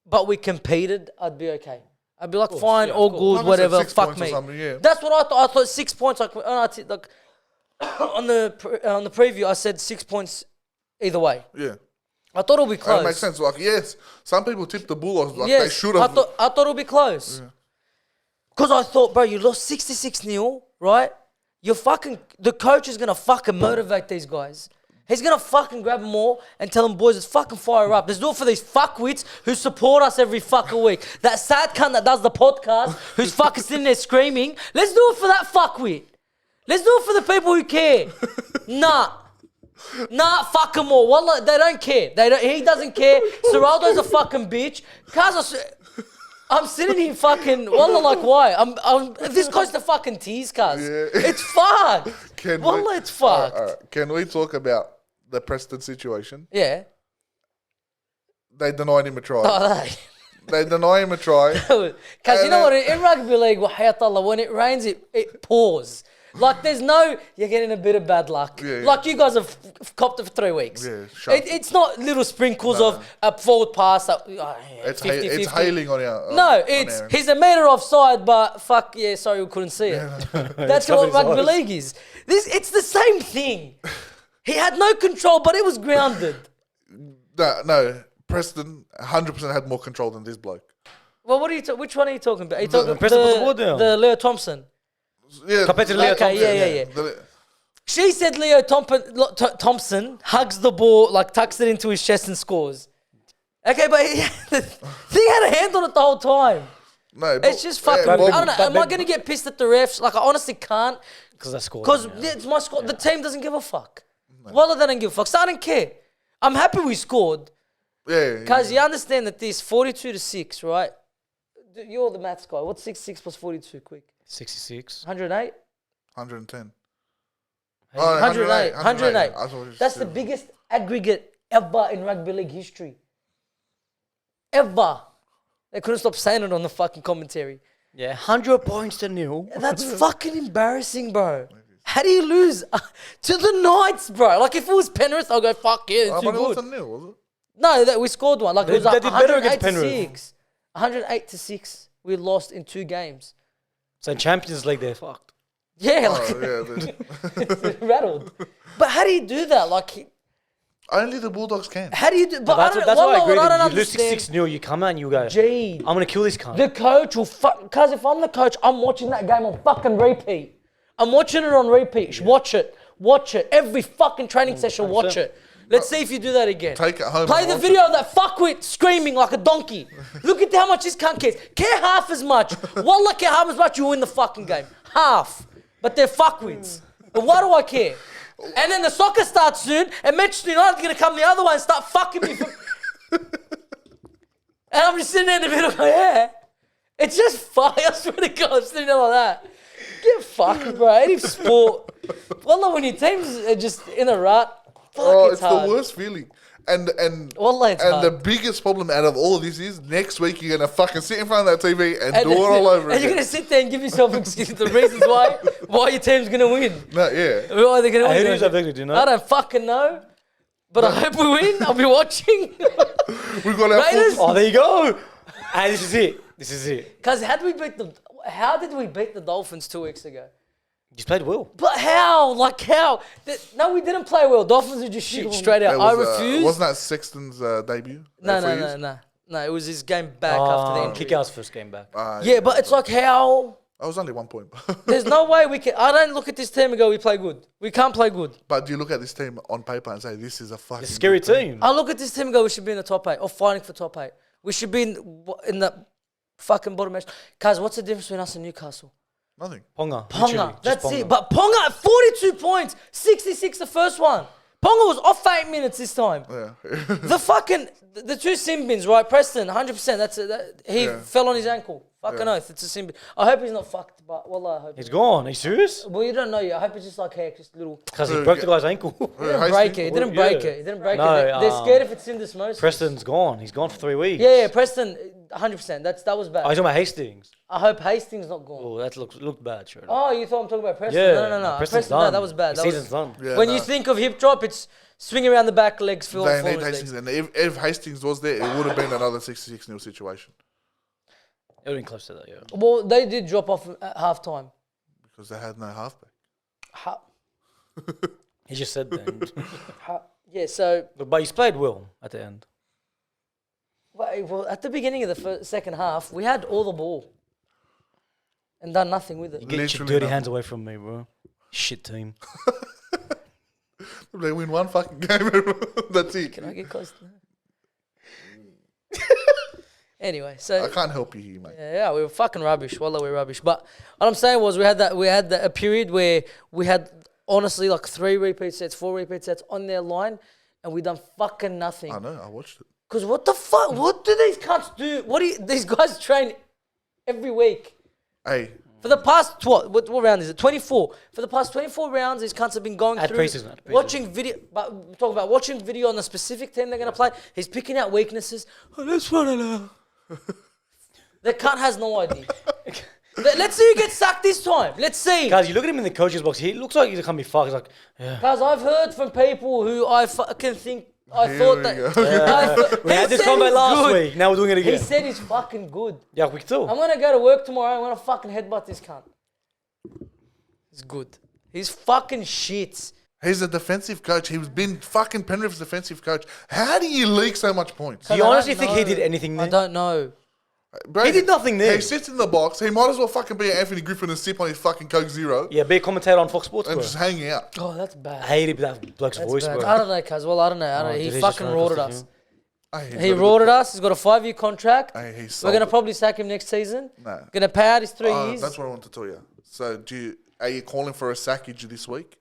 but we competed, I'd be okay. I'd be like, fine, yeah, all of course. good, Like I said, whatever. 6 Fuck points or me. something, yeah. That's what I thought. I thought 6 points. Like on the preview, I said 6 points either way. Yeah. I thought it'll be close. That makes sense. Like, yes, some people tipped the Bulldogs like Yes, they should have. I thought it'll be close. Because I thought, bro, you lost 66-0, right? The coach is going to fucking motivate these guys. He's going to fucking grab them all and tell them, boys, let's fucking fire up. Let's do it for these fuckwits who support us every fucking week. That sad cunt that does the podcast who's fucking sitting there screaming. Let's do it for that fuckwit. Let's do it for the people who care. Nah, fuck them all. Wallah, they don't care. He doesn't care. Seraldo's a fucking bitch. I'm sitting here fucking, wallah, like, why? I'm this close to fucking tears, cuz. Yeah. It's fucked. Wallah, it's fucked. All right. Can we talk about the Preston situation? Yeah. They denied him a try. Oh, They deny him a try. Because you know what? In rugby league, wahayatullah, when it rains, it pours. Like, there's no, you're getting a bit of bad luck. Yeah, yeah. Like, you guys have copped it for 3 weeks. Yeah, sharp. It's not little sprinkles of a forward pass. That, It's 50, it's 50. hailing on our. No, on it's our- he's a metre offside, but fuck yeah, sorry we couldn't see it. That's what his rugby eyes. league is. It's the same thing. He had no control, but it was grounded. No, Preston 100% had more control than this bloke. Well, what are you? Which one are you talking about? Are you talking Preston put the ball down. the Leo Thompson. Yeah, Compared to Leo Okay, yeah. The- She said Leo Thompson hugs the ball, like tucks it into his chest and scores. Okay, but he had a hand on it the whole time. No, It's just fucking. well, I don't know. but Am I going to get pissed at the refs? Like, I honestly can't. Because that scored. Because it's my score. The team doesn't give a fuck. Well, they don't give a fuck. So I don't care. I'm happy we scored. Yeah, Because you understand that this 42-6, right? You're the maths guy. What's 6 plus 42? Quick. 66. 108? 110. 108. 108. I thought it was That's the still- biggest aggregate ever in rugby league history. Ever. They couldn't stop saying it on the fucking commentary. Yeah, 100 points to nil. That's fucking embarrassing, bro. How do you lose to the Knights, bro? Like, if it was Penrith, I'll go, fuck yeah, it's too but it good. wasn't nil, was it? No, we scored one. Like, it was They like did better 108 against to Penrith. 6. 108-6. We lost in 2 games. So in Champions League, they're fucked. Yeah, Oh, like, yeah. rattled. But how do you do that? Like, Only the Bulldogs can. how do you do? But That's, I don't, that's why I agree. what I That don't you lose understand. 6-0, you come out and you go, Gee, I'm going to kill this cunt. the coach will fuck. Because if I'm the coach, I'm watching that game on fucking repeat. I'm watching it on repeat. Watch it. Watch it. Every fucking training session, watch it. Let's see if you do that again. Take it home. Play and the watch video it. of that fuckwit screaming like a donkey. Look at how much this cunt cares. Care half as much. Wallah, care half as much, you win the fucking game. Half. But they're fuckwits. But why do I care? And then the soccer starts soon, and Manchester United's going to come the other way and start fucking me. And I'm just sitting there in the middle going, yeah. It's just funny. I swear to God, I'm sitting there like that. Get fucked, bro. Any sport. Wallah, when your teams are just in a rut, fuck, It's hard. the worst feeling. And Wallah, it's hard. the biggest problem out of all of this is next week you're gonna fucking sit in front of that TV and do it all over And again. you're going to sit there and give yourself excuses, the reasons why your teteam's going to win. No, yeah. Why they're going to Who win. does that victory, do you know? I don't fucking know. But I hope we win. I'll be watching. We've got our Raiders? Oh, there you go. Hey, this is it. This is it. Because how did we beat the Dolphins 2 weeks ago? You played well. But how? Like how? No, we didn't play well. Dolphins are just shit straight out. I refuse. Wasn't that Sexton's debut? No. It was his game back after the injury. Kick-out's first game back. Yeah, but it's like how? I was only 1 point. There's no way we can. I don't look at this team and go, we play good. We can't play good. But do you look at this team on paper and say this is a fucking It's a scary good team. I look at this team and go, we should be in the top 8 or fighting for top 8. We should be in the fucking bottom edge. Cuz, what's the difference between us and Newcastle? Nothing. Ponga. Ponga. literally, just That's Ponga. it. But Ponga at 42 points, 66 the first one. Ponga was off for 8 minutes this time. Yeah. The two sin bins, right? Preston, 100%. He fell on his ankle. Fucking oath. It's a sin bin. I hope he's not fucked, but wallah, I hope He's gone. Are you serious? Well, you don't know yet. I hope it's just like heck, just a little. Because he broke the guy's ankle. He didn't break it. He didn't break Yeah. it. He didn't break No, it. They're scared if it's syndesmosis. Preston's gone. He's gone for 3 weeks. Yeah, Preston, 100%. That was bad. Oh, he's talking about Hastings. I hope Hastings not gone. Oh, that looked bad, sure. Oh, you thought I'm talking about Preston? Yeah. No. Preston's Preston, done. that was bad. His season's done. Yeah, When no. you think of hip drop, it's swing around the back, legs, fill They forward need legs. Hastings, and if Hastings was there, it would have been another 66-0 situation It would have been close to that, yeah. Well, they did drop off at halftime. because they had no halfback. Ha- He just said that. yeah, so But he's played well at the end. well, at the beginning of the second half, we had all the ball and done nothing with it. Get your Literally dirty nothing. hands away from me, bro. Shit team. They win one fucking game. That's it. Can I get close to that? Anyway, so I can't help you here, mate. yeah, we were fucking rubbish. Wallah, we were rubbish. But what I'm saying was we had a period where we had honestly like 4 repeat sets on their line, and we done fucking nothing. I know. I watched it. Because what the fuck? What do these cunts do? These guys train every week? Hey, For the past, what round is it? 24. For the past 24 rounds, these cunts have been going At through, pre-season. watching video, but we're talking about watching video on the specific team they're going to play. He's picking out weaknesses. Oh, let's run it out. The cunt has no idea. Let's see who gets sacked this time. Let's see. Guys, you look at him in the coach's box, he looks like he's going to be fucked. He's like, yeah. Because I've heard from people who I fucking think, I Here thought we that. go. We had this combat last week, now we're doing it He again. said he's fucking good. Yeah, we too. I'm going to go to work tomorrow. I'm going to fucking headbutt this cunt. He's good. He's fucking shit. he's a defensive coach. He's been fucking Penrith's defensive coach. How do you leak so much points? Do you I don't honestly think he know. did anything there? I don't know. Bro, He did nothing there. He sits in the box. He might as well fucking be Anthony Griffin and sip on his fucking Coke Zero Yeah, be a commentator on Fox Sports, and bro. just hanging out. Oh, that's bad. I hated that bloke's That's voice, bad. bro. I don't know, cuz. Well, I don't know. Did He he fucking just run rorted across us. Hey, He rorted us. He's got a 5-year contract. Hey, he's We're sold going to it. probably sack him next season. No. Going to pay out his 3 years. That's what I want to tell you. So, are you calling for a sackage this week?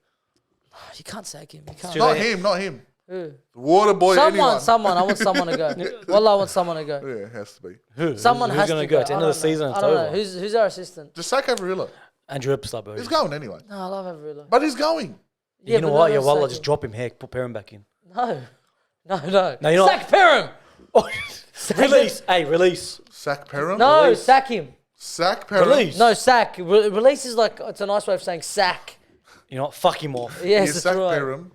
You can't sack him. You can't. Too Not late. him, not him. Who? The water boy, anyone. Someone. I want someone to go. Wallah, I want someone to go. Yeah, it has to be. Who? Someone who's has gonna to go? go. At the I end of the don't know. season, I it's don't know. over. Who's our assistant? Just sack Avrilla. Andrew Epstein, bro. He's going anyway. No, I love Avrilla. But he's going. You know but what? no, Yeah, no, Wallah, sack just him. drop him. Heck, put Perrin back in. No, no. No, you know Sack Perham. Release. Hey, release. Sack Perham? No, Release. sack him. Sack Perham? Release. No, sack. Release is like, it's a nice way of saying sack. You know what? Fuck him off. Yes, You that's sack right. Perham.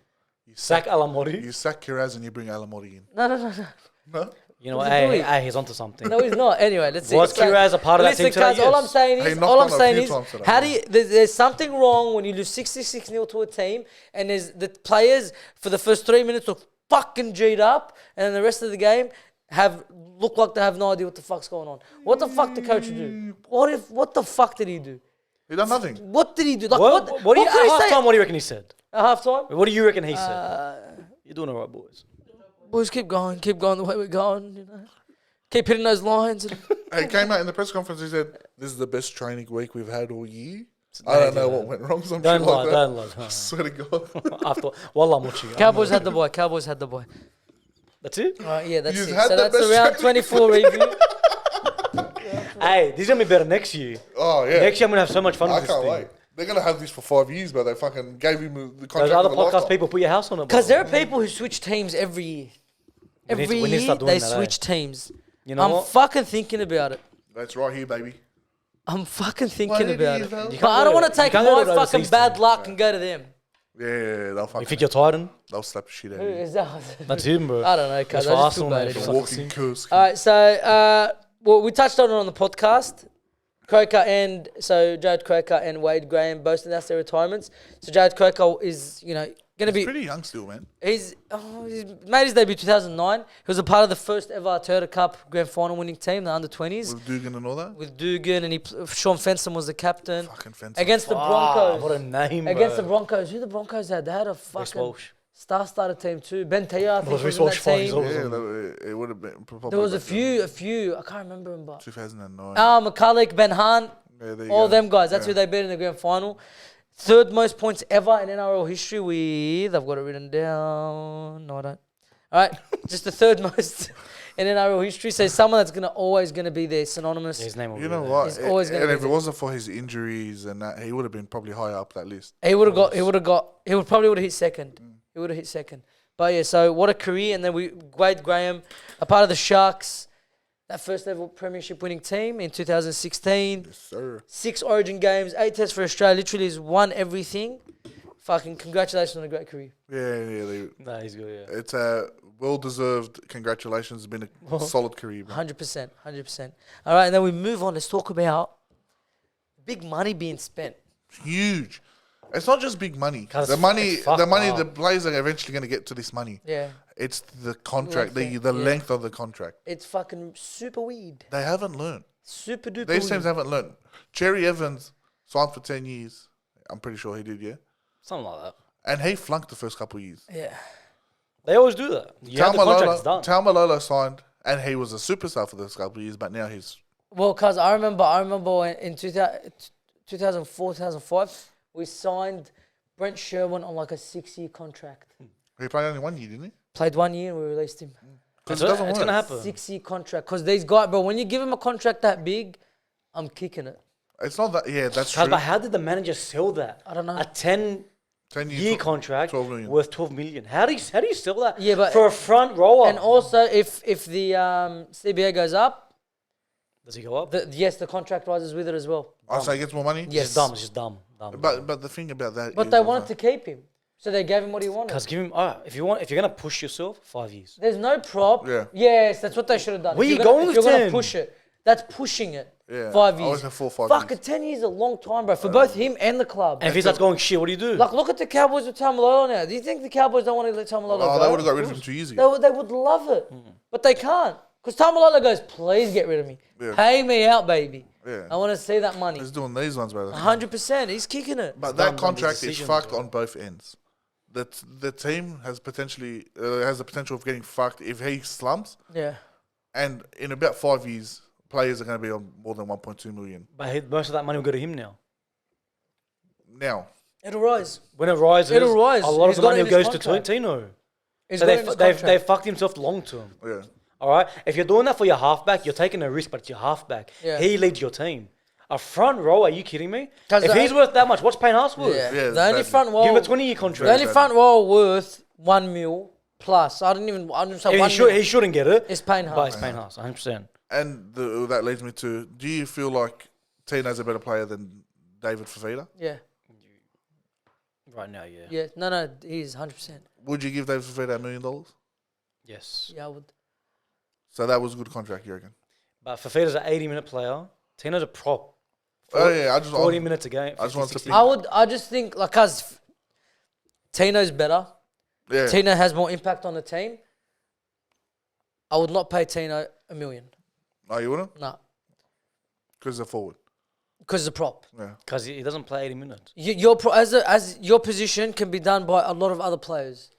Sack Alamori. You sack Kiraz and you bring Alamori in. No. No? You know What's what? he Hey, doing? hey, he's onto something. No, he's not. Anyway, let's see. Was So- Kiraz a part of that team Listen, today? cuz, all Yes. I'm saying He is, knocked all on I'm a saying few is, times today, how do yeah. you? There's something wrong when you lose 66-0 to a team, and there's the players for the first 3 minutes look fucking G'd up, and then the rest of the game look like they have no idea what the fuck's going on. What the fuck did the coach do? What the fuck did he do? He done nothing. What did he do? Like What do you, could he at say halftime, what do you reckon he said? at halftime? What do you reckon he said? You're doing all right, boys. Boys, keep going the way we're going. You know, keep hitting those lines. And He came out in the press conference. He said, "This is the best training week we've had all year." I don't know what went wrong. Some Don't shit lie, like that. don't lie. I swear to God. After, Wallah, I'm watching. Cowboys had the boy. Cowboys had the boy. That's it? All right, yeah, that's You've it. had So the that's best the round training. 24 review. Hey, this is going to be better next year. Oh yeah. Next year, I'm going to have so much fun I with this can't thing. wait. They're gonna have this for 5 years, but they fucking gave him the contract. Those other of a podcast lifetime. people put your house on it. Because bro. there are people who switch teams every year. We need to- Every we need to year start doing they that, eh? switch teams. You know I'm what? fucking thinking about it. That's right here, baby. I'm fucking thinking Well, about it it. is, though. But You can't I go don't to- want to you take can't go my to the fucking overseas bad team. luck and go to them. Yeah, they'll You fucking. think you're Titan? They'll slap the shit out Who of you. is that? That's him, bro. I don't know, cuz. That's I for just feel Arsenal, bad mate. anyway. The walking curse. All right, so well, we touched on it on the podcast. Croker and so Jared Croker and Wade Graham both announced their retirements. So Jared Croker is, you know, going to He's be. pretty young still, man. He's made his debut 2009. He was a part of the first ever Toyota Cup Grand Final winning team, the under 20s, With Dugan and all that. with Dugan, and Sean Fenton was the captain Fucking fence. against the Ah, Broncos. what a name, Against bro. the Broncos, who the Broncos had? They had a Reece fucking Walsh. star-starter team too. Ben Tia, I think, Was was Reece in Walsh that fine? team. He's Yeah, it would have been. Probably There was a back then. few. I can't remember them, but 2009. McCulloch, Ben Hunt. Yeah, there you All go. them guys. That's Yeah. who they beat in the grand final. Third most points ever in NRL history with. I've got it written down. No, I don't. All right, just the third most in NRL history. So someone that's always gonna be there, synonymous. Yeah, his name will You be know there. what? He's always gonna And be if it there. wasn't for his injuries and that, he would have been probably higher up that list. He would probably would have hit second. He would have hit second. But yeah, so what a career. And then Wade Graham, a part of the Sharks, that first level premiership winning team in 2016. Yes, sir. 6 Origin games, 8 tests for Australia. Literally has won everything. Fucking congratulations on a great career. Yeah. Nah, he's good, yeah. It's a well-deserved congratulations. It's been a solid career, man. 100%. All right, and then we move on. Let's talk about big money being spent. Huge. It's not just big money. 'Cause The money, it's fucked the money, up. the players are eventually going to get to this money. Yeah. It's the contract, Length, the yeah. length of the contract. It's fucking super weird. They haven't learned. Super duper These weird. teams haven't learned. Cherry Evans signed for 10 years. I'm pretty sure he did, yeah. Something like that. And he flunked the first couple of years. Yeah. They always do that. You have the contract, it's done. Taumalolo signed, and he was a superstar for those couple of years, but now he's... Well, cause I remember in 2004, 2005, we signed Brent Sherwin on like a 6-year contract. He played only 1 year, didn't he? Played 1 year and we released him. Because it doesn't It's work. going to happen. 6-year contract. Because these guys, bro, when you give him a contract that big, I'm kicking it. It's not that... Yeah, that's Cuz, true. but how did the manager sell that? I don't know. A 10 10 years, year contract 12 million. worth 12 million. How do you sell that? Yeah, but- for a front rower. And also, if the CBA goes up, Does he go up? yes, the contract rises with it as well. I say he gets more money? Yes. It's dumb. It's just dumb. But the thing about that But is they also- wanted to keep him. So they gave him what he wanted. Because give him. If you're gonna push yourself, 5 years. There's no prop. Yeah. Yes, that's what they should have done. Where If you you're gonna- going if with you're 10? gonna push it. That's pushing it. Yeah, 5 I years. always have 4 or 5 Fuck, years. 10 years is a long time, bro, for both him and the club. And if he starts going shit, what do you do? Like, look at the Cowboys with Tamalolo now. Do you think the Cowboys don't want to let Tamalolo go? Oh, they would have got rid of him 2 years They ago. would love it. But they can't. Because Tamalolo goes, please get rid of me. Yeah. Pay me out, baby. Yeah. I want to see that money. He's doing these ones, brother. 100%. He's kicking it. But dumb that contract is decisions, fucked bro. on both ends. The team has has the potential of getting fucked if he slumps. Yeah. And in about 5 years, players are going to be on more than 1.2 million. But most of that money will go to him now. Now, It'll rise. When it rises, It'll rise. a lot He's of the got it money in his goes to contract. Tino. He's So got it in his they contract. fucked himself long term. yeah. All right. If you're doing that for your halfback, you're taking a risk, but it's your halfback. Yeah. He leads your team. A front row? Are you kidding me? 'Cause If the- he's worth that much, what's Payne Haas worth? Yeah. Yeah, The only badly. front Give wall. him a 20-year The contract. only front wall worth 1 mil plus. I didn't say He 1 mil. he shouldn't get it. It's Payne But Haas. it's Payne Haas, 100%. And that leads me to, do you feel like Tino's a better player than David Fafita? Yeah. Right now, yeah. Yeah. No, he is 100%. Would you give David Fafita $1 million? Yes. Yeah, I would. So that was a good contract, you reckon? But Fafita's an 80-minute player. Tino's a prop. Oh, yeah. 40 minutes a game. I just 50, wanted to 60. pick- I just think, like, cuz Tino's better. Yeah. Tino has more impact on the team. I would not pay Tino $1 million. No, you wouldn't? No. Because they're forward. Because it's a prop. Yeah. Because he doesn't play 80 minutes. Your position can be done by a lot of other players.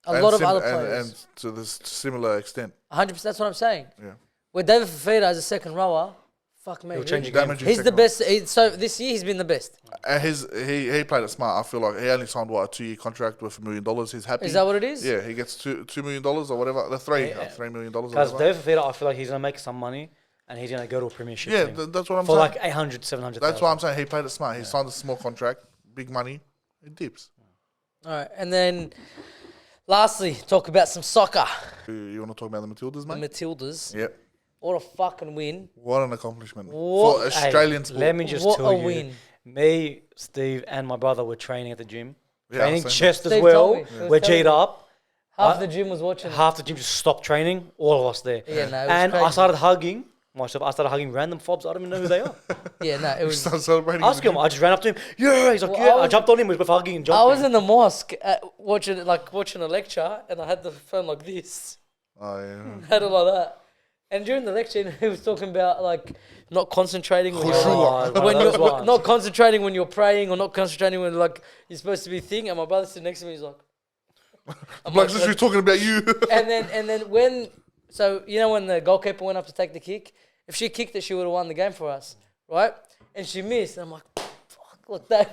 A lot of other and players. to this similar extent. 100%. That's what I'm saying. Yeah. With David Fafita as a second rower, fuck me. He'll change the game. Damaging He's the second best. So this year he's been the best. And he played it smart. I feel like he only signed a 2-year contract with $1 million. He's happy. Is that what it is? Yeah, he gets $2 million or whatever. The $3 million. Or Because whatever. David Fafita, I feel like he's gonna make some money, and he's gonna go to a premiership Yeah, team that's what I'm for saying. like 800, 700. That's why I'm saying he played it smart. He signed a small contract, big money. He dips. All right, and then lastly, talk about some soccer. You want to talk about the Matildas, The mate? Matildas. Yep. What a fucking win. What an accomplishment What- for Australian sport. Let me just What tell a you, win. me, Steve, and my brother were training at the gym, Yeah, training same. chest as Steve well. told me. He was We're telling G'd me. up. Half the gym was watching. Half the gym just stopped training. All of us there. Yeah, no, it was and I crazy. started hugging myself. I started hugging random fobs. I don't even know who they are. Yeah, no, it was. Start celebrating. Ask him. I just ran up to him. Yeah, he's like, Well, yeah. I I was- jumped on him. We were both hugging and jumping. I was in the mosque watching a lecture, and I had the phone like this. Oh, yeah. Had it like that. And during the lecture, he was talking about like not concentrating when Khushu'. when Those you're ones. not concentrating when you're praying, or not concentrating when like you're supposed to be thinking. And my brother sitting next to me, he's like, I'm Like, since we're talking about you. and then when when the goalkeeper went up to take the kick, if she kicked it, she would have won the game for us, right? And she missed. And I'm like, fuck, look that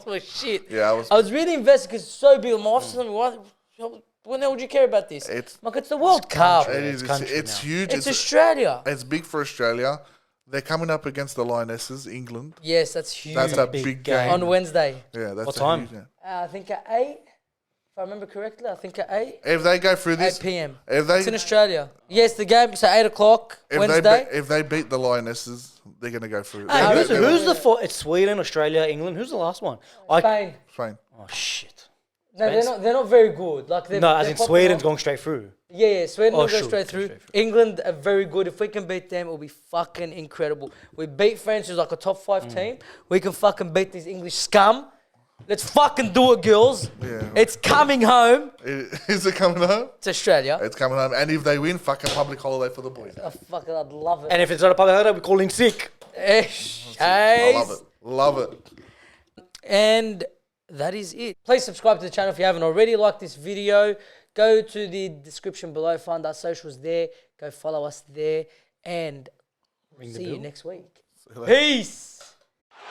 was shit. Yeah, I was really invested because it's so big. My officer told me, when the hell would you care about this? It's- I'm like, it's the World Cup. It is. It's country It's now. huge. It's Australia. It's big for Australia. They're coming up against the Lionesses, England. Yes, that's huge. That's a big big game. game. On Wednesday. Yeah, that's What a time? huge game. I think at 8. If I remember correctly, I think at 8. If they go through 8 this, p.m. if they It's in Australia. Yes, the game. So 8 o'clock if Wednesday. if they beat the Lionesses, they're gonna go through. Hey, They're- who's the four? It's Sweden, Australia, England. Who's the last one? Spain. Spain. Oh shit. No, they're not very good. Like No, as they're in popular. Sweden's going straight through. Yeah, Sweden Oh, will go sure, straight through. England are very good. If we can beat them, it'll be fucking incredible. We beat France, who's like a top 5 team. We can fucking beat these English scum. Let's fucking do it, girls. Yeah. It's coming home. Is it coming home? It's Australia. It's coming home. And if they win, fucking public holiday for the boys. I'd love it. And if it's not a public holiday, we call in sick. I love it. Love it. And that is it. Please subscribe to the channel if you haven't already. Like this video. Go to the description below. Find our socials there. Go follow us there. And see you next week. Peace.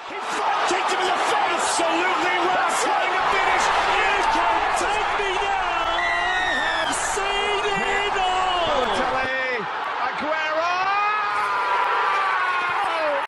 He front kicked him in the face. Absolutely right. Trying to finish. You can take me.